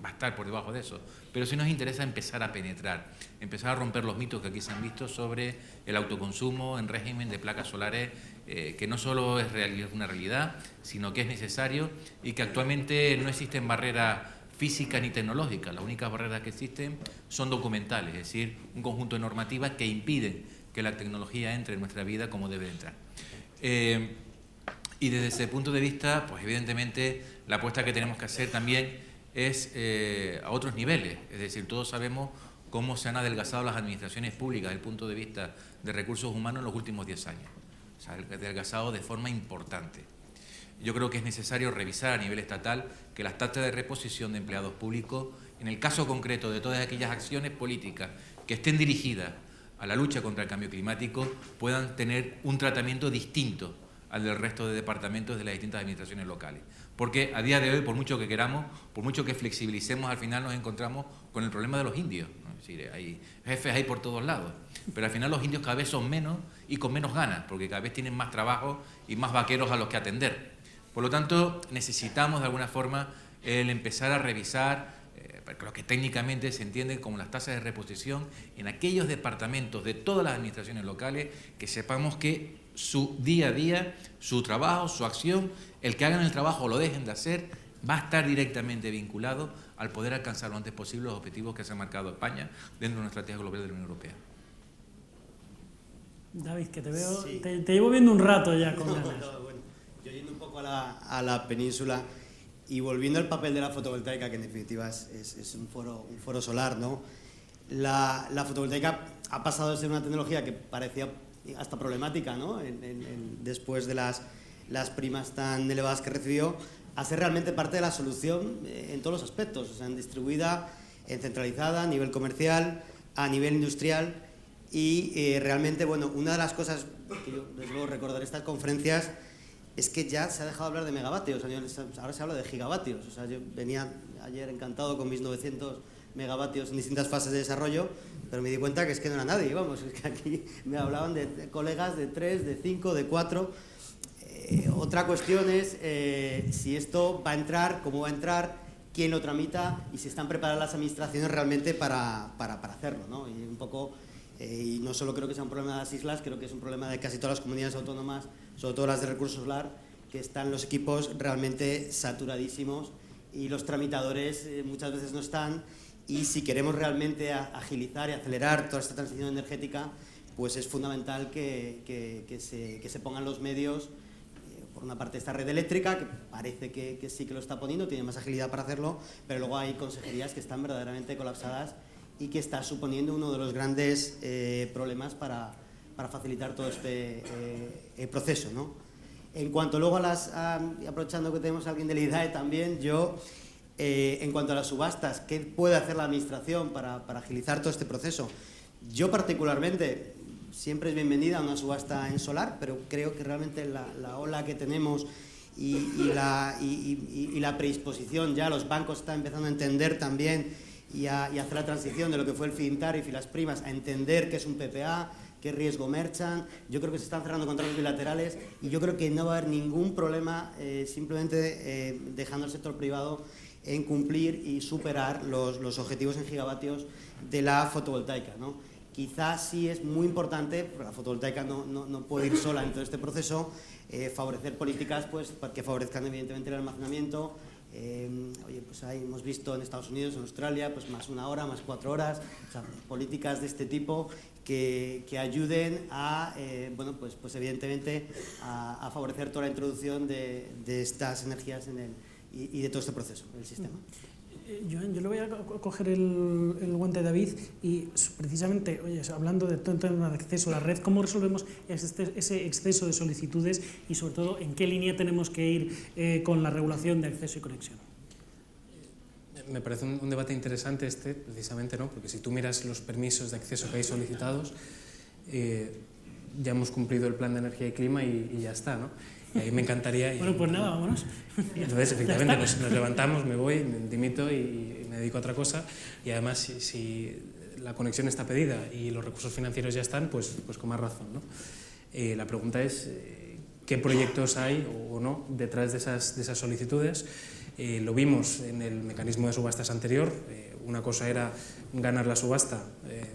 va a estar por debajo de eso. Pero sí nos interesa empezar a penetrar, empezar a romper los mitos que aquí se han visto sobre el autoconsumo en régimen de placas solares, que no solo es una realidad, sino que es necesario y que actualmente no existen barreras físicas ni tecnológicas. Las únicas barreras que existen son documentales, es decir, un conjunto de normativas que impiden que la tecnología entre en nuestra vida como debe entrar. Y desde ese punto de vista, pues evidentemente la apuesta que tenemos que hacer también es a otros niveles, es decir, todos sabemos cómo se han adelgazado las administraciones públicas desde el punto de vista de recursos humanos en los últimos 10 años, o sea, adelgazado de forma importante. Yo creo que es necesario revisar a nivel estatal que las tasas de reposición de empleados públicos, en el caso concreto de todas aquellas acciones políticas que estén dirigidas a la lucha contra el cambio climático, puedan tener un tratamiento distinto al del resto de departamentos de las distintas administraciones locales. Porque a día de hoy, por mucho que queramos, por mucho que flexibilicemos, al final nos encontramos con el problema de los indios, ¿no? Es decir, hay jefes ahí por todos lados, pero al final los indios cada vez son menos y con menos ganas, porque cada vez tienen más trabajo y más vaqueros a los que atender. Por lo tanto, necesitamos de alguna forma el empezar a revisar lo que técnicamente se entiende como las tasas de reposición en aquellos departamentos de todas las administraciones locales, que sepamos que su día a día, su trabajo, su acción, el que hagan el trabajo o lo dejen de hacer, va a estar directamente vinculado al poder alcanzar lo antes posible los objetivos que se ha marcado España dentro de una estrategia global de la Unión Europea. David, que te veo, Sí. te llevo viendo un rato ya con ganas. Bueno, yo yendo un poco a la península y volviendo al papel de la fotovoltaica, que en definitiva es un foro solar, ¿no? La fotovoltaica ha pasado de ser una tecnología que parecía hasta problemática, ¿no? Después de las primas tan elevadas que recibió, a ser realmente parte de la solución en todos los aspectos, o sea, en distribuida, en centralizada, a nivel comercial, a nivel industrial. Y realmente, bueno, una de las cosas que yo desde luego recordaré estas conferencias es que ya se ha dejado de hablar de megavatios, ahora se habla de gigavatios. O sea, yo venía ayer encantado con mis 900 megavatios en distintas fases de desarrollo, pero me di cuenta que es que no era nadie, vamos, es que aquí me hablaban de colegas de 3, de 5, de 4. Otra cuestión es si esto va a entrar, cómo va a entrar, quién lo tramita y si están preparadas las administraciones realmente para hacerlo, ¿no? Y un poco... y no solo creo que sea un problema de las islas, creo que es un problema de casi todas las comunidades autónomas, sobre todo las de recursos solar, que están los equipos realmente saturadísimos y los tramitadores muchas veces no están, y si queremos realmente agilizar y acelerar toda esta transición energética, pues es fundamental que se pongan los medios. Por una parte esta red eléctrica, que parece que sí que lo está poniendo, tiene más agilidad para hacerlo, pero luego hay consejerías que están verdaderamente colapsadas y que está suponiendo uno de los grandes problemas para facilitar todo este proceso, ¿no? En cuanto luego aprovechando que tenemos a alguien del IDAE también, yo, en cuanto a las subastas, ¿qué puede hacer la administración para agilizar todo este proceso? Yo particularmente, siempre es bienvenida una subasta en solar, pero creo que realmente la ola que tenemos y la predisposición, ya los bancos están empezando a entender también y hacer la transición de lo que fue el feed-in tariff y las primas, a entender qué es un PPA, qué es riesgo merchant. Yo creo que se están cerrando contratos bilaterales y yo creo que no va a haber ningún problema simplemente dejando al sector privado en cumplir y superar los objetivos en gigavatios de la fotovoltaica, ¿no? Quizás sí es muy importante, porque la fotovoltaica no puede ir sola en todo este proceso, favorecer políticas pues, que favorezcan evidentemente el almacenamiento. Oye, pues ahí hemos visto en Estados Unidos, en Australia, pues más 1 hora, más 4 horas, o sea, políticas de este tipo que ayuden a, bueno, pues evidentemente a favorecer toda la introducción de estas energías y de todo este proceso del sistema. Joan, yo le voy a coger el guante de David y precisamente, oye, hablando de todo el tema de acceso a la red, ¿cómo resolvemos ese exceso de solicitudes y sobre todo en qué línea tenemos que ir con la regulación de acceso y conexión? Me parece un debate interesante precisamente, ¿no? Porque si tú miras los permisos de acceso que hay solicitados, ya hemos cumplido el plan de energía y clima y ya está, ¿no? Y ahí me encantaría... Bueno, pues nada, vámonos. Entonces, efectivamente, nos levantamos, me voy, me dimito y me dedico a otra cosa. Y además, si la conexión está pedida y los recursos financieros ya están, pues con más razón, ¿no? La pregunta es qué proyectos hay o no detrás de esas solicitudes. Lo vimos en el mecanismo de subastas anterior. Una cosa era ganar la subasta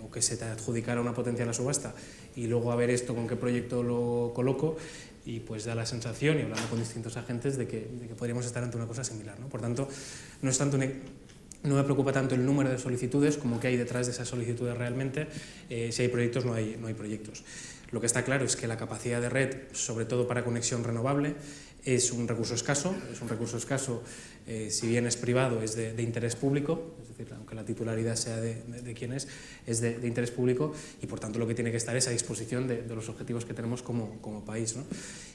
o que se te adjudicara una potencia a la subasta y luego a ver esto con qué proyecto lo coloco, y pues da la sensación, y hablando con distintos agentes, de que podríamos estar ante una cosa similar, ¿no? Por tanto, no me preocupa tanto el número de solicitudes como qué hay detrás de esas solicitudes realmente. Si hay proyectos, no hay proyectos. Lo que está claro es que la capacidad de red, sobre todo para conexión renovable, es un recurso escaso. Si bien es privado, es de interés público, es decir, aunque la titularidad sea de quien es de interés público, y por tanto lo que tiene que estar es a disposición de los objetivos que tenemos como país, ¿no?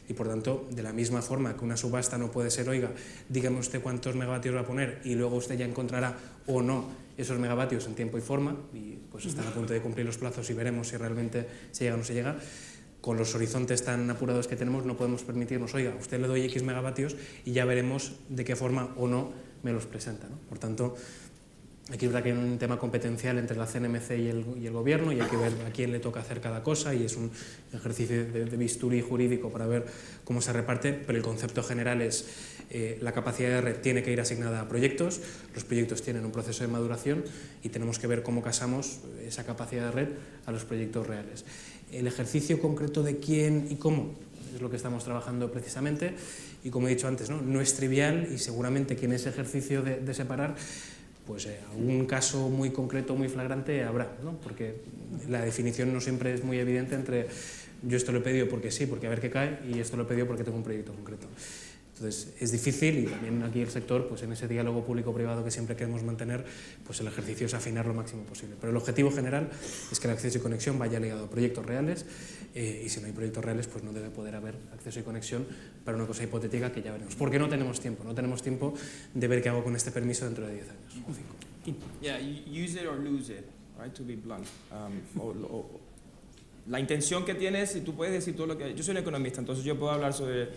Y por tanto, de la misma forma que una subasta no puede ser, oiga, dígame usted cuántos megavatios va a poner y luego usted ya encontrará o no esos megavatios en tiempo y forma, y pues están a punto de cumplir los plazos y veremos si realmente se llega o no se llega. Con los horizontes tan apurados que tenemos no podemos permitirnos, oiga, a usted le doy X megavatios y ya veremos de qué forma o no me los presenta, ¿no? Por tanto, aquí es verdad que hay un tema competencial entre la CNMC y el Gobierno, y hay que ver a quién le toca hacer cada cosa, y es un ejercicio de bisturí jurídico para ver cómo se reparte, pero el concepto general es la capacidad de red tiene que ir asignada a proyectos, los proyectos tienen un proceso de maduración y tenemos que ver cómo casamos esa capacidad de red a los proyectos reales. El ejercicio concreto de quién y cómo es lo que estamos trabajando precisamente, y como he dicho antes, no es trivial, y seguramente que en ese ejercicio de separar, pues algún caso muy concreto, muy flagrante habrá, ¿no? Porque la definición no siempre es muy evidente entre yo esto lo he pedido porque sí, porque a ver qué cae, y esto lo he pedido porque tengo un proyecto concreto. Entonces es difícil, y también aquí el sector, pues en ese diálogo público-privado que siempre queremos mantener, pues el ejercicio es afinar lo máximo posible. Pero el objetivo general es que el acceso y conexión vaya ligado a proyectos reales, y si no hay proyectos reales, pues no debe poder haber acceso y conexión para una cosa hipotética que ya veremos. Porque no tenemos tiempo de ver qué hago con este permiso dentro de 10 años o 5. Yeah, use it or lose it, right, to be blunt. La intención que tienes, y tú puedes decir todo lo que... Yo soy un economista, entonces yo puedo hablar sobre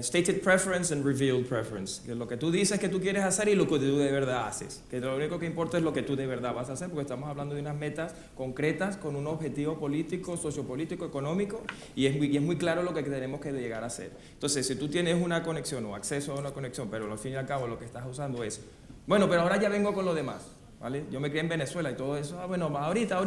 stated preference and revealed preference, que es lo que tú dices que tú quieres hacer y lo que tú de verdad haces, que lo único que importa es lo que tú de verdad vas a hacer, porque estamos hablando de unas metas concretas con un objetivo político, sociopolítico, económico, y es muy claro lo que tenemos que llegar a hacer. Entonces, si tú tienes una conexión o acceso a una conexión, pero al fin y al cabo lo que estás usando es, bueno, pero ahora ya vengo con lo demás, ¿vale? Yo me crié en Venezuela y todo eso, bueno, ahorita.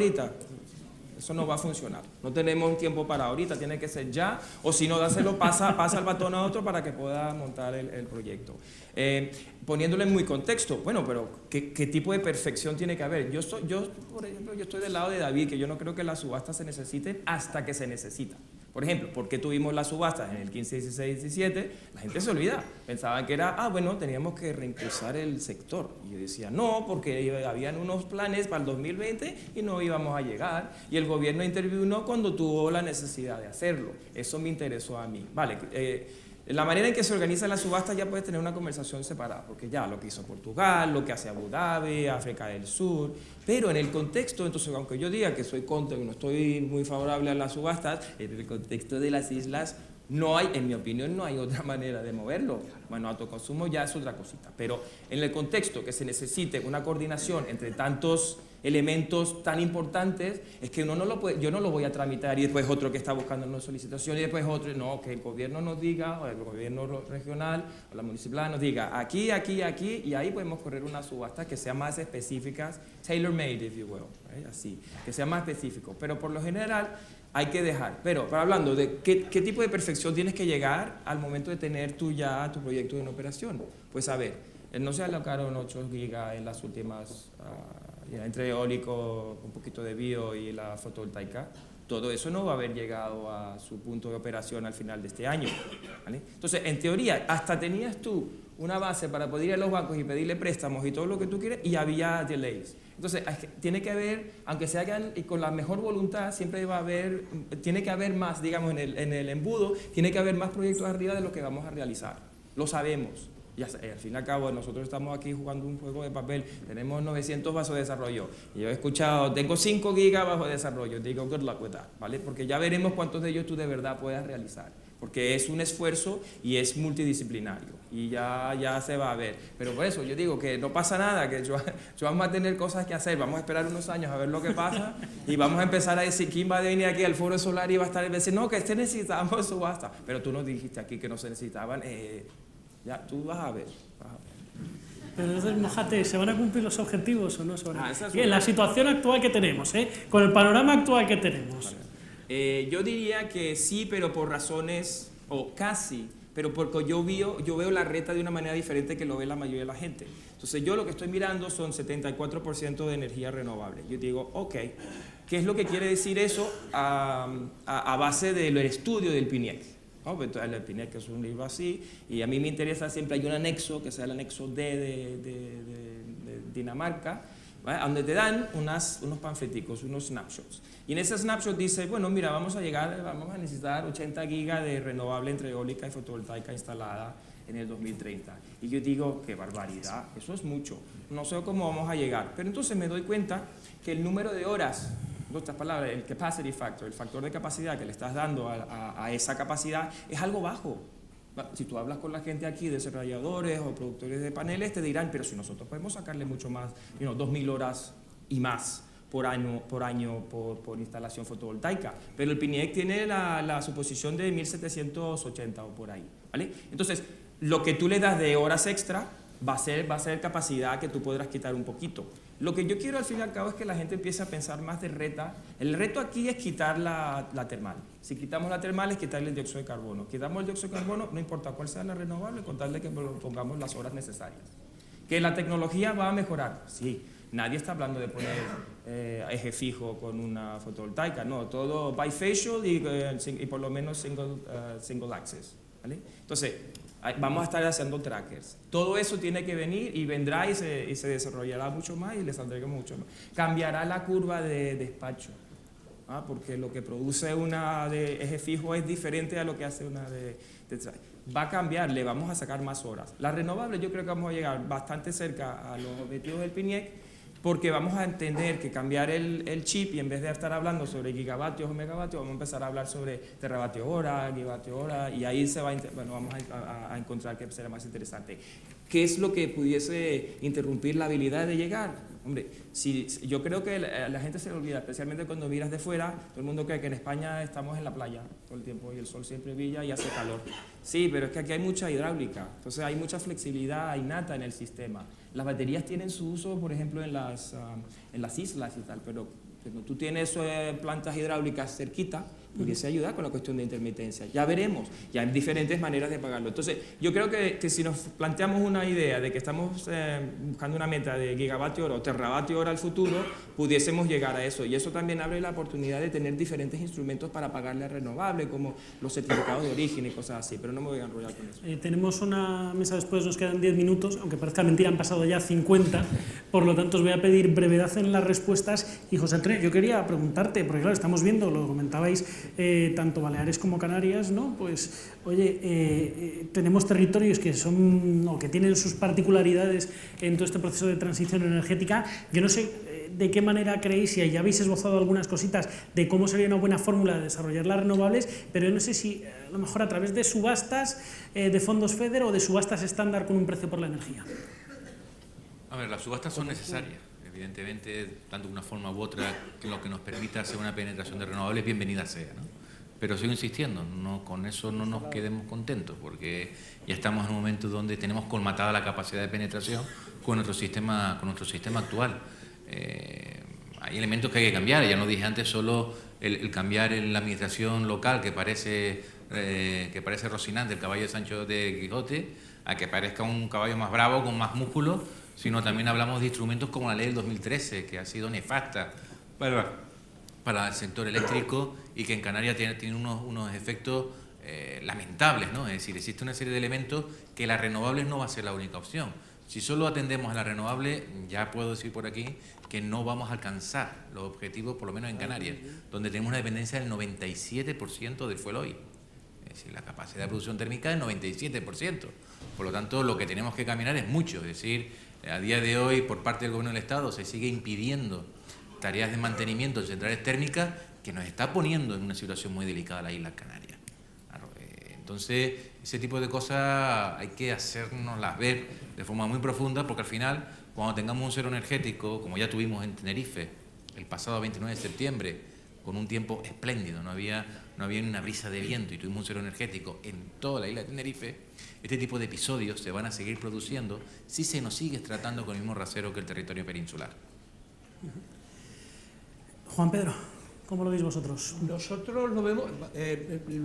Eso no va a funcionar. No tenemos tiempo para ahorita, tiene que ser ya, o si no, pasa el batón a otro para que pueda montar el proyecto. Poniéndolo en muy contexto, bueno, pero ¿qué tipo de perfección tiene que haber? Por ejemplo, yo estoy del lado de David, que yo no creo que las subastas se necesiten hasta que se necesitan. Por ejemplo, ¿por qué tuvimos las subastas en el 15, 16, 17? La gente se olvida. Pensaba que era, teníamos que reimpulsar el sector. Y yo decía, no, porque habían unos planes para el 2020 y no íbamos a llegar. Y el gobierno intervino cuando tuvo la necesidad de hacerlo. Eso me interesó a mí. Vale, la manera en que se organiza la subasta ya puedes tener una conversación separada, porque ya lo que hizo Portugal, lo que hace Abu Dhabi, África del Sur, pero en el contexto, entonces aunque yo diga que soy contra, que no estoy muy favorable a las subastas, en el contexto de las islas no hay, en mi opinión, no hay otra manera de moverlo. Bueno, autoconsumo ya es otra cosita, pero en el contexto que se necesite una coordinación entre tantos elementos tan importantes, es que uno no lo puede, yo no lo voy a tramitar y después otro que está buscando una solicitación y después otro, no, que el gobierno nos diga, o el gobierno regional o la municipal nos diga aquí, y ahí podemos correr una subasta que sea más específicas, tailor-made, if you will, right? Así, que sea más específico, pero por lo general hay que dejar. Pero hablando de qué tipo de perfección tienes que llegar al momento de tener tú ya tu proyecto en operación, pues a ver, no se alocaron 8 gigas en las últimas... entre eólico, un poquito de bio y la fotovoltaica, todo eso no va a haber llegado a su punto de operación al final de este año, ¿vale? Entonces, en teoría, hasta tenías tú una base para poder ir a los bancos y pedirle préstamos y todo lo que tú quieres, y había delays. Entonces, tiene que haber, aunque se hagan y con la mejor voluntad, siempre va a haber, tiene que haber más, digamos, en el embudo, tiene que haber más proyectos arriba de lo que vamos a realizar. Lo sabemos. Y al fin y al cabo, nosotros estamos aquí jugando un juego de papel, tenemos 900 bajo desarrollo, y yo he escuchado, tengo 5 gigas bajo desarrollo, digo, good luck with that, ¿vale? Porque ya veremos cuántos de ellos tú de verdad puedas realizar. porque es un esfuerzo y es multidisciplinario y ya se va a ver. Pero por eso yo digo que no pasa nada, que Joan va a tener cosas que hacer, vamos a esperar unos años a ver lo que pasa y vamos a empezar a decir quién va a venir aquí al Foro Solar y va a estar y va a decir, no, que necesitamos subasta, pero tú nos dijiste aquí que no se necesitaban, ya tú vas a ver. Pero entonces, mójate, ¿se van a cumplir los objetivos o no se van a esa es en la situación actual que tenemos, con el panorama actual que tenemos? Yo diría que sí, pero por razones, o casi, pero porque yo veo la reta de una manera diferente que lo ve la mayoría de la gente. Entonces yo lo que estoy mirando son 74% de energía renovable. Yo digo, ok, ¿qué es lo que quiere decir eso a base del estudio del PNIEC? ¿No? Entonces el PNIEC es un libro así, y a mí me interesa siempre, hay un anexo, que sea el anexo D de Dinamarca, ¿vale? Donde te dan unos panfleticos, unos snapshots. Y en ese snapshot dice, bueno, mira, vamos a necesitar 80 gigas de renovable entre eólica y fotovoltaica instalada en el 2030. Y yo digo, qué barbaridad, eso es mucho, no sé cómo vamos a llegar. Pero entonces me doy cuenta que el número de horas, en otras palabras, el capacity factor, el factor de capacidad que le estás dando a esa capacidad es algo bajo. Si tú hablas con la gente aquí, desarrolladores o productores de paneles, te dirán, pero si nosotros podemos sacarle mucho más, 2.000 horas y más por año por instalación fotovoltaica. Pero el PNIEC tiene la suposición de 1.780 o por ahí, ¿vale? Entonces, lo que tú le das de horas extra va a ser capacidad que tú podrás quitar un poquito. Lo que yo quiero al fin y al cabo es que la gente empiece a pensar más de reta. El reto aquí es quitar la termal. Si quitamos la termal es quitarle el dióxido de carbono. Quitamos el dióxido de carbono, no importa cuál sea la renovable, con tal de que pongamos las horas necesarias. ¿Que la tecnología va a mejorar? Sí. Nadie está hablando de poner eje fijo con una fotovoltaica, no, todo bifacial y por lo menos single access, ¿vale? Entonces, vamos a estar haciendo trackers. Todo eso tiene que venir y vendrá y se desarrollará mucho más y les saldrá mucho más. Cambiará la curva de despacho, porque lo que produce una de eje fijo es diferente a lo que hace una de tracker. Va a cambiar, le vamos a sacar más horas. La renovable yo creo que vamos a llegar bastante cerca a los objetivos del PNIEC, porque vamos a entender que cambiar el chip y en vez de estar hablando sobre gigavatios o megavatios, vamos a empezar a hablar sobre teravatio hora, gigavatio hora, y ahí vamos a encontrar que será más interesante. ¿Qué es lo que pudiese interrumpir la habilidad de llegar? Hombre, yo creo que la gente se le olvida, especialmente cuando miras de fuera, todo el mundo cree que en España estamos en la playa todo el tiempo y el sol siempre brilla y hace calor. Sí, pero es que aquí hay mucha hidráulica, entonces hay mucha flexibilidad innata en el sistema. Las baterías tienen su uso, por ejemplo, en las islas y tal, pero cuando tú tienes plantas hidráulicas cerquita, pudiese ayudar con la cuestión de intermitencia. Ya veremos, ya hay diferentes maneras de pagarlo. Entonces, yo creo que si nos planteamos una idea de que estamos buscando una meta de gigavatio hora o teravatio hora al futuro, pudiésemos llegar a eso. Y eso también abre la oportunidad de tener diferentes instrumentos para pagarle a renovable, como los certificados de origen y cosas así, pero no me voy a enrollar con eso. Tenemos una mesa después, nos quedan 10 minutos, aunque parezca mentira, han pasado ya 50, por lo tanto os voy a pedir brevedad en las respuestas. Y José Antonio, yo quería preguntarte, porque claro, estamos viendo, lo comentabais, tanto Baleares como Canarias, ¿no? Pues, oye, tenemos territorios que son o que tienen sus particularidades en todo este proceso de transición energética. Yo no sé de qué manera creéis, si ya habéis esbozado algunas cositas de cómo sería una buena fórmula de desarrollar las renovables, pero yo no sé si a lo mejor a través de subastas de fondos FEDER o de subastas estándar con un precio por la energía. A ver, las subastas son necesarias. Evidentemente, tanto de una forma u otra, que lo que nos permita hacer una penetración de renovables, bienvenida sea, ¿no? Pero sigo insistiendo, con eso no nos quedemos contentos, porque ya estamos en un momento donde tenemos colmatada la capacidad de penetración con nuestro sistema actual. Hay elementos que hay que cambiar, ya lo dije antes, solo el cambiar en la administración local, que parece Rocinante, el caballo de Sancho de Quijote, a que parezca un caballo más bravo, con más músculo, sino también hablamos de instrumentos como la ley del 2013, que ha sido nefasta para el sector eléctrico y que en Canarias tiene unos efectos lamentables, ¿no? Es decir, existe una serie de elementos que las renovables no va a ser la única opción. Si solo atendemos a la renovable, ya puedo decir por aquí que no vamos a alcanzar los objetivos, por lo menos en Canarias, donde tenemos una dependencia del 97% del fuel oil. Es decir, la capacidad de producción térmica es 97%. Por lo tanto, lo que tenemos que caminar es mucho. Es decir, a día de hoy, por parte del Gobierno del Estado, se sigue impidiendo tareas de mantenimiento de centrales térmicas que nos está poniendo en una situación muy delicada la isla Canarias. Entonces, ese tipo de cosas hay que hacérnoslas ver de forma muy profunda, porque al final, cuando tengamos un cero energético, como ya tuvimos en Tenerife el pasado 29 de septiembre, con un tiempo espléndido, no había ni una brisa de viento y tuvimos un cero energético en toda la isla de Tenerife, este tipo de episodios se van a seguir produciendo si se nos sigue tratando con el mismo rasero que el territorio peninsular. Juan Pedro, ¿cómo lo veis vosotros? Nosotros lo vemos,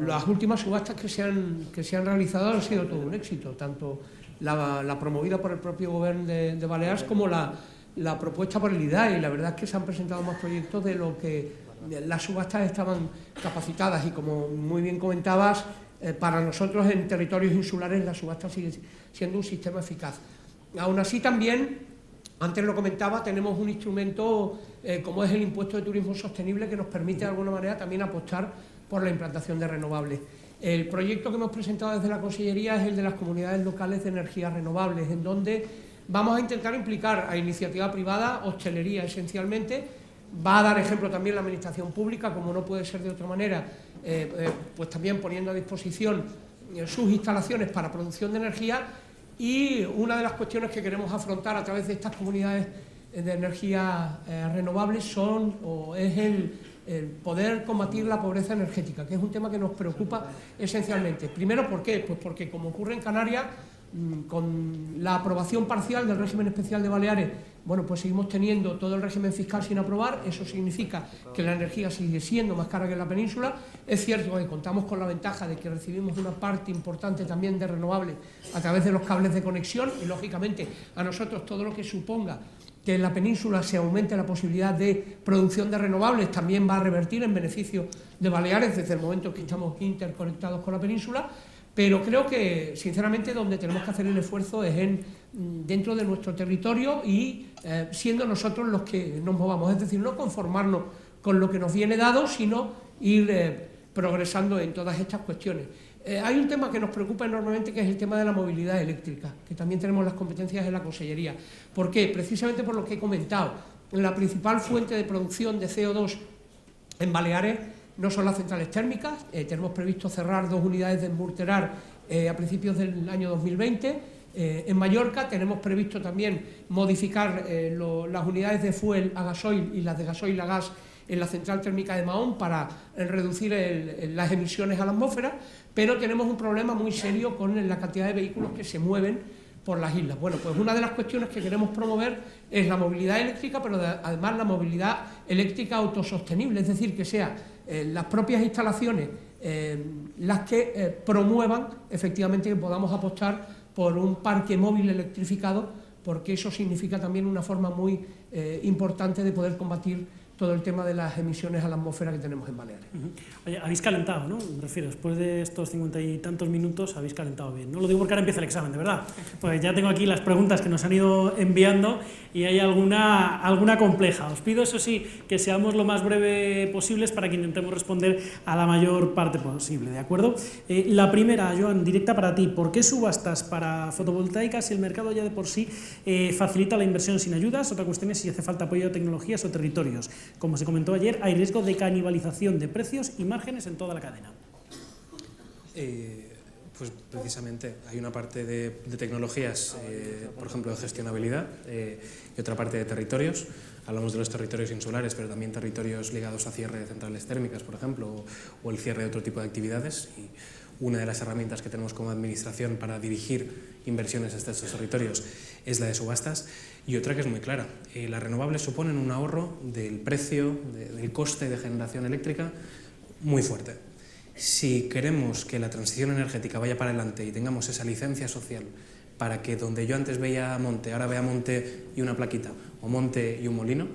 las últimas subastas que se han realizado han sido todo un éxito, tanto la promovida por el propio Gobierno de Baleares como la propuesta por el IDAE, y la verdad es que se han presentado más proyectos de lo que las subastas estaban capacitadas, y como muy bien comentabas, para nosotros en territorios insulares la subasta sigue siendo un sistema eficaz. Aún así también, antes lo comentaba, tenemos un instrumento como es el impuesto de turismo sostenible, que nos permite de alguna manera también apostar por la implantación de renovables. El proyecto que hemos presentado desde la Consellería es el de las comunidades locales de energías renovables, en donde vamos a intentar implicar a iniciativa privada, hostelería esencialmente. Va a dar ejemplo también la administración pública, como no puede ser de otra manera, pues también poniendo a disposición sus instalaciones para producción de energía. Y una de las cuestiones que queremos afrontar a través de estas comunidades de energías renovables es el poder combatir la pobreza energética, que es un tema que nos preocupa esencialmente. Primero, ¿por qué? Pues porque, como ocurre en Canarias, con la aprobación parcial del régimen especial de Baleares, bueno, pues seguimos teniendo todo el régimen fiscal sin aprobar. Eso significa que la energía sigue siendo más cara que en la península. Es cierto que contamos con la ventaja de que recibimos una parte importante también de renovables a través de los cables de conexión, y lógicamente a nosotros todo lo que suponga que en la península se aumente la posibilidad de producción de renovables también va a revertir en beneficio de Baleares desde el momento que estamos interconectados con la península. Pero creo que, sinceramente, donde tenemos que hacer el esfuerzo es dentro de nuestro territorio y siendo nosotros los que nos movamos. Es decir, no conformarnos con lo que nos viene dado, sino ir progresando en todas estas cuestiones. Hay un tema que nos preocupa enormemente, que es el tema de la movilidad eléctrica, que también tenemos las competencias en la Consellería. ¿Por qué? Precisamente por lo que he comentado. La principal fuente de producción de CO2 en Baleares no son las centrales térmicas. Tenemos previsto cerrar 2 unidades de Emburterar a principios del año 2020. En Mallorca tenemos previsto también modificar las unidades de fuel a gasoil y las de gasoil a gas en la central térmica de Mahón para reducir las emisiones a la atmósfera, pero tenemos un problema muy serio con la cantidad de vehículos que se mueven por las islas. Bueno, pues una de las cuestiones que queremos promover es la movilidad eléctrica, pero además la movilidad eléctrica autosostenible, es decir, que sea las propias instalaciones las que promuevan efectivamente que podamos apostar por un parque móvil electrificado, porque eso significa también una forma muy importante de poder combatir todo el tema de las emisiones a la atmósfera que tenemos en Baleares. Oye, habéis calentado, ¿no? Me refiero, después de estos 50 y tantos minutos habéis calentado bien. No lo digo porque ahora empieza el examen, de verdad. Pues ya tengo aquí las preguntas que nos han ido enviando y hay alguna compleja. Os pido, eso sí, que seamos lo más breve posibles para que intentemos responder a la mayor parte posible, ¿de acuerdo? La primera, Joan, directa para ti. ¿Por qué subastas para fotovoltaicas si el mercado ya de por sí facilita la inversión sin ayudas? Otra cuestión es si hace falta apoyo a tecnologías o territorios. Como se comentó ayer, hay riesgo de canibalización de precios y márgenes en toda la cadena. Pues precisamente hay una parte de tecnologías, por ejemplo, de gestionabilidad, y otra parte de territorios. Hablamos de los territorios insulares, pero también territorios ligados a cierre de centrales térmicas, por ejemplo, o el cierre de otro tipo de actividades. Y una de las herramientas que tenemos como administración para dirigir inversiones hasta estos territorios es la de subastas. Y otra que es muy clara, las renovables suponen un ahorro del precio, del coste de generación eléctrica muy fuerte. Si queremos que la transición energética vaya para adelante y tengamos esa licencia social para que donde yo antes veía monte, ahora vea monte y una plaquita, o monte y un molino,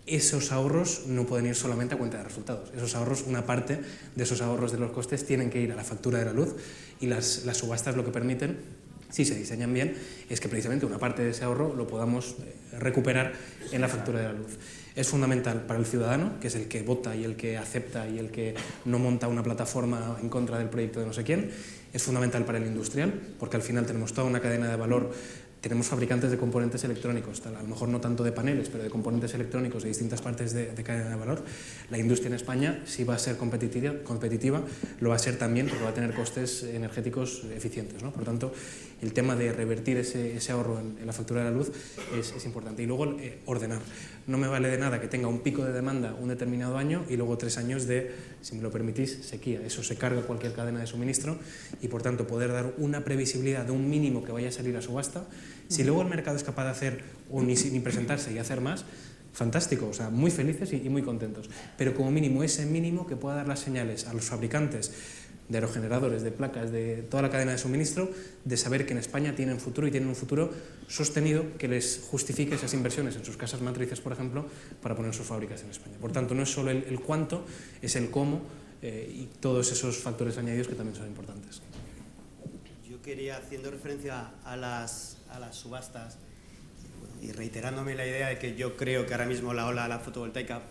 esos ahorros no pueden ir solamente a cuenta de resultados. Esos ahorros, una parte de esos ahorros de los costes tienen que ir a la factura de la luz, y las subastas lo que permiten, si se diseñan bien, es que precisamente una parte de ese ahorro lo podamos recuperar en la factura de la luz. Es fundamental para el ciudadano, que es el que vota y el que acepta y el que no monta una plataforma en contra del proyecto de no sé quién. Es fundamental para el industrial, porque al final tenemos toda una cadena de valor tenemos fabricantes de componentes electrónicos, a lo mejor no tanto de paneles, pero de componentes electrónicos de distintas partes de cadena de valor. La industria en España sí va a ser competitiva, lo va a ser también porque va a tener costes energéticos eficientes, ¿no? Por lo tanto, el tema de revertir ese ahorro en la factura de la luz es importante. Y luego ordenar. No me vale de nada que tenga un pico de demanda un determinado año y luego 3 años de, si me lo permitís, sequía. Eso se carga cualquier cadena de suministro y, por tanto, poder dar una previsibilidad de un mínimo que vaya a salir a subasta. Si luego el mercado es capaz de hacer o ni presentarse y hacer más, fantástico, o sea, muy felices y muy contentos. Pero como mínimo, ese mínimo que pueda dar las señales a los fabricantes de aerogeneradores, de placas, de toda la cadena de suministro, de saber que en España tienen futuro y tienen un futuro sostenido que les justifique esas inversiones en sus casas matrices, por ejemplo, para poner sus fábricas en España. Por tanto, no es solo el cuánto, es el cómo y todos esos factores añadidos que también son importantes. Yo quería, haciendo referencia a las subastas, y reiterándome la idea de que yo creo que ahora mismo la ola de la fotovoltaica,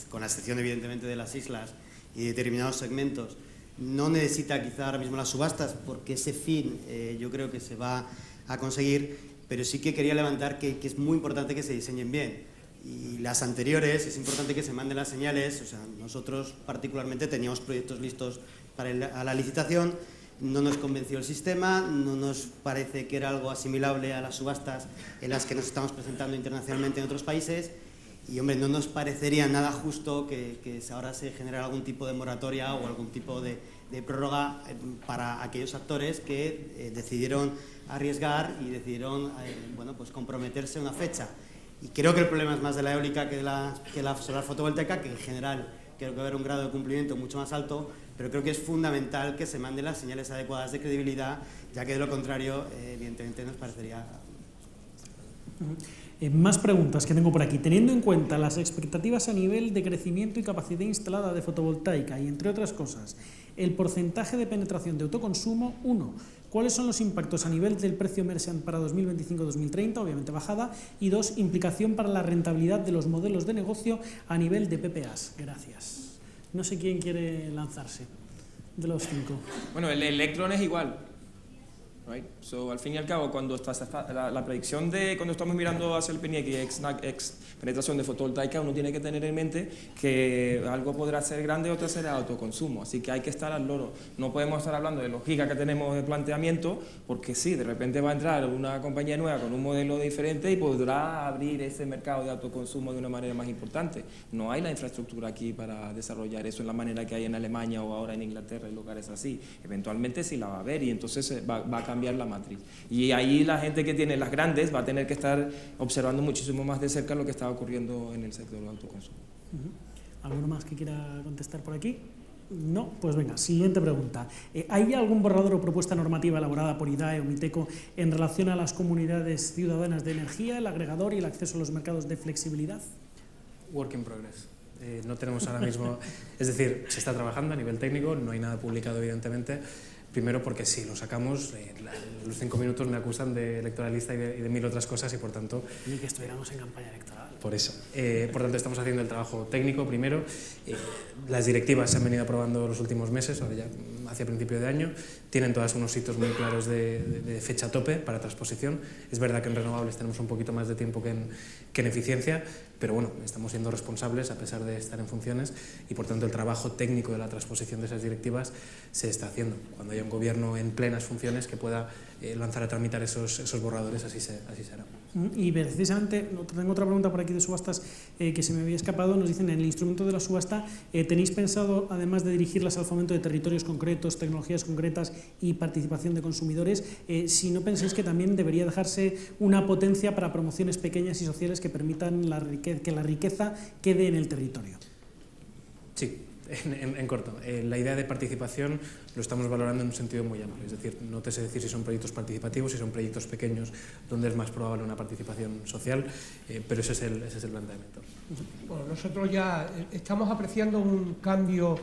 con la excepción evidentemente de las islas y determinados segmentos, no necesita quizá ahora mismo las subastas, porque ese fin yo creo que se va a conseguir, pero sí que quería levantar que es muy importante que se diseñen bien. Y las anteriores, es importante que se manden las señales. O sea, nosotros particularmente teníamos proyectos listos para la licitación, no nos convenció el sistema, no nos parece que era algo asimilable a las subastas en las que nos estamos presentando internacionalmente en otros países. Y, hombre, no nos parecería nada justo que ahora se generara algún tipo de moratoria o algún tipo de prórroga para aquellos actores que decidieron arriesgar y decidieron bueno, pues comprometerse a una fecha. Y creo que el problema es más de la eólica que de la solar fotovoltaica, que en general creo que va a haber un grado de cumplimiento mucho más alto, pero creo que es fundamental que se manden las señales adecuadas de credibilidad, ya que de lo contrario, evidentemente, nos parecería... Más preguntas que tengo por aquí. Teniendo en cuenta las expectativas a nivel de crecimiento y capacidad instalada de fotovoltaica y, entre otras cosas, el porcentaje de penetración de autoconsumo, 1. ¿Cuáles son los impactos a nivel del precio merchant para 2025-2030? Obviamente bajada. Y 2. Implicación para la rentabilidad de los modelos de negocio a nivel de PPAs. Gracias. No sé quién quiere lanzarse de los 5. Bueno, el Electron es igual. Right? So, al fin y al cabo, cuando la predicción de cuando estamos mirando hacia el PNIEC y ex penetración de fotovoltaica, uno tiene que tener en mente que algo podrá ser grande, otro será autoconsumo, así que hay que estar al loro. No podemos estar hablando de los gigas que tenemos de planteamiento, porque sí, de repente va a entrar una compañía nueva con un modelo diferente y podrá abrir ese mercado de autoconsumo de una manera más importante. No hay la infraestructura aquí para desarrollar eso en la manera que hay en Alemania o ahora en Inglaterra y lugares así. Eventualmente sí la va a haber y entonces va a cambiar la matriz. Y ahí la gente que tiene las grandes va a tener que estar observando muchísimo más de cerca lo que está ocurriendo en el sector del autoconsumo. ¿Alguno más que quiera contestar por aquí? No, pues venga, siguiente pregunta. ¿Hay algún borrador o propuesta normativa elaborada por IDAE o MITECO en relación a las comunidades ciudadanas de energía, el agregador y el acceso a los mercados de flexibilidad? Work in progress. No tenemos ahora mismo, es decir, se está trabajando a nivel técnico, no hay nada publicado evidentemente. Primero porque si lo sacamos, los 5 minutos me acusan de electoralista y de 1000 otras cosas y por tanto... Ni que estuviéramos en campaña electoral. Por eso. Por tanto estamos haciendo el trabajo técnico primero. Las directivas se han venido aprobando los últimos meses, ahora ya hacia principio de año. Tienen todas unos hitos muy claros de fecha tope para transposición. Es verdad que en renovables tenemos un poquito más de tiempo que en eficiencia, pero bueno, estamos siendo responsables a pesar de estar en funciones y por tanto el trabajo técnico de la transposición de esas directivas se está haciendo. Cuando haya un gobierno en plenas funciones que pueda lanzar a tramitar esos borradores, así será. Y precisamente, tengo otra pregunta por aquí de subastas que se me había escapado. Nos dicen, en el instrumento de la subasta, ¿tenéis pensado, además de dirigirlas al fomento de territorios concretos, tecnologías concretas y participación de consumidores, si no pensáis que también debería dejarse una potencia para promociones pequeñas y sociales que permitan que la riqueza quede en el territorio? Sí. En corto, la idea de participación lo estamos valorando en un sentido muy amplio, es decir, no te sé decir si son proyectos participativos, si son proyectos pequeños donde es más probable una participación social, pero ese es el planteamiento. Bueno, nosotros ya estamos apreciando un cambio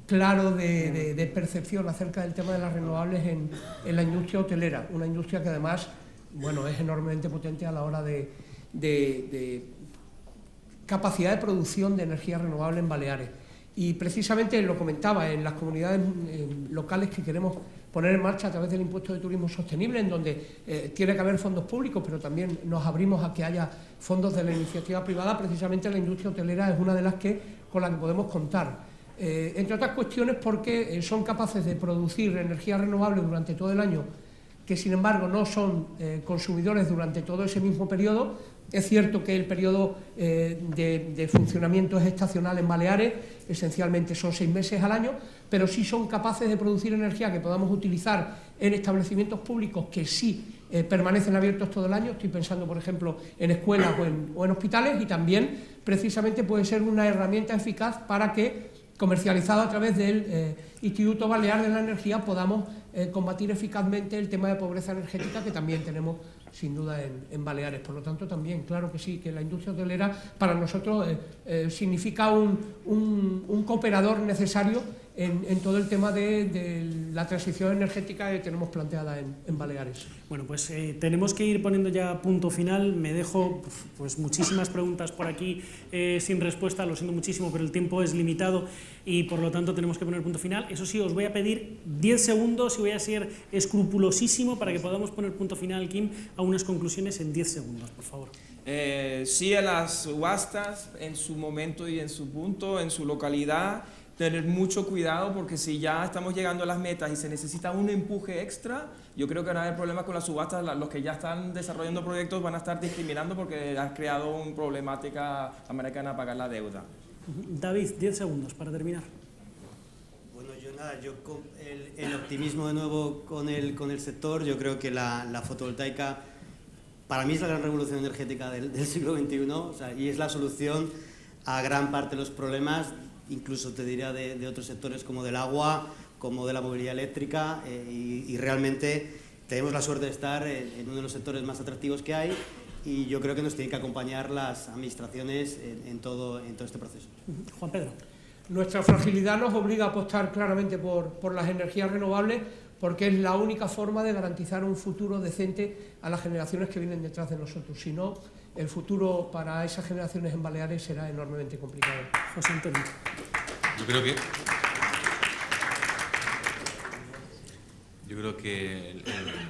claro de percepción acerca del tema de las renovables en la industria hotelera, una industria que además, bueno, es enormemente potente a la hora de capacidad de producción de energía renovable en Baleares. Y precisamente lo comentaba, en las comunidades locales que queremos poner en marcha a través del impuesto de turismo sostenible, en donde tiene que haber fondos públicos, pero también nos abrimos a que haya fondos de la iniciativa privada. Precisamente la industria hotelera es una de las con la que podemos contar. Entre otras cuestiones porque son capaces de producir energía renovable durante todo el año, que sin embargo no son consumidores durante todo ese mismo periodo. Es cierto que el periodo de funcionamiento es estacional en Baleares, esencialmente son 6 meses al año, pero sí son capaces de producir energía que podamos utilizar en establecimientos públicos que sí permanecen abiertos todo el año. Estoy pensando, por ejemplo, en escuelas o en hospitales, y también precisamente puede ser una herramienta eficaz para que, comercializado a través del Instituto Balear de la Energía, podamos combatir eficazmente el tema de pobreza energética que también tenemos sin duda en Baleares. Por lo tanto, también, claro que sí, que la industria hotelera para nosotros significa un cooperador necesario en todo el tema de la transición energética que tenemos planteada en Baleares. Bueno, pues tenemos que ir poniendo ya punto final. Me dejo pues muchísimas preguntas por aquí sin respuesta, lo siento muchísimo, pero el tiempo es limitado y por lo tanto tenemos que poner punto final. Eso sí, os voy a pedir 10 segundos y voy a ser escrupulosísimo para que podamos poner punto final, Quim, a unas conclusiones en 10 segundos, por favor. Sí, a las subastas en su momento y en su punto, en su localidad, tener mucho cuidado, porque si ya estamos llegando a las metas y se necesita un empuje extra, yo creo que van a haber problemas con las subastas. Los que ya están desarrollando proyectos van a estar discriminando porque han creado una problemática a manera que van a pagar la deuda. David, 10 segundos para terminar. Bueno, yo con el optimismo de nuevo con el sector. Yo creo que la fotovoltaica para mí es la gran revolución energética del siglo XXI, o sea, y es la solución a gran parte de los problemas, incluso te diría de otros sectores como del agua, como de la movilidad eléctrica, y realmente tenemos la suerte de estar en uno de los sectores más atractivos que hay, y yo creo que nos tienen que acompañar las administraciones en todo este proceso. Juan Pedro. Nuestra fragilidad nos obliga a apostar claramente por las energías renovables, porque es la única forma de garantizar un futuro decente a las generaciones que vienen detrás de nosotros. Si no, el futuro para esas generaciones en Baleares será enormemente complicado. José Antonio. Yo creo que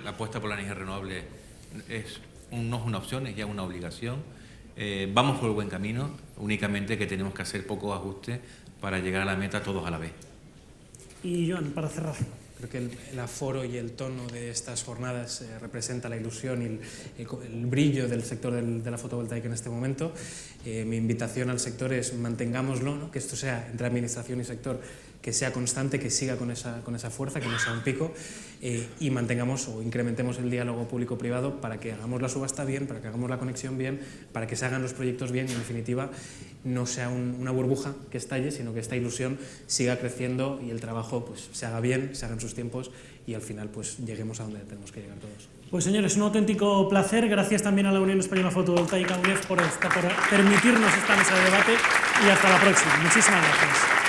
la apuesta por la energía renovable no es una opción, es ya una obligación. Vamos por el buen camino, únicamente que tenemos que hacer pocos ajustes para llegar a la meta todos a la vez. Y Joan, para cerrar. Creo que el aforo y el tono de estas jornadas representa la ilusión y el brillo del sector de la fotovoltaica en este momento. Mi invitación al sector es mantengámoslo, ¿no? Que esto sea entre administración y sector, que sea constante, que siga con esa fuerza, que no sea un pico, y mantengamos o incrementemos el diálogo público-privado para que hagamos la subasta bien, para que hagamos la conexión bien, para que se hagan los proyectos bien y, en definitiva, no sea una burbuja que estalle, sino que esta ilusión siga creciendo y el trabajo pues se haga bien, se hagan sus tiempos y al final pues lleguemos a donde tenemos que llegar todos. Pues señores, un auténtico placer. Gracias también a la Unión Española Fotovoltaica, UNEF, por permitirnos esta mesa de debate y hasta la próxima. Muchísimas gracias.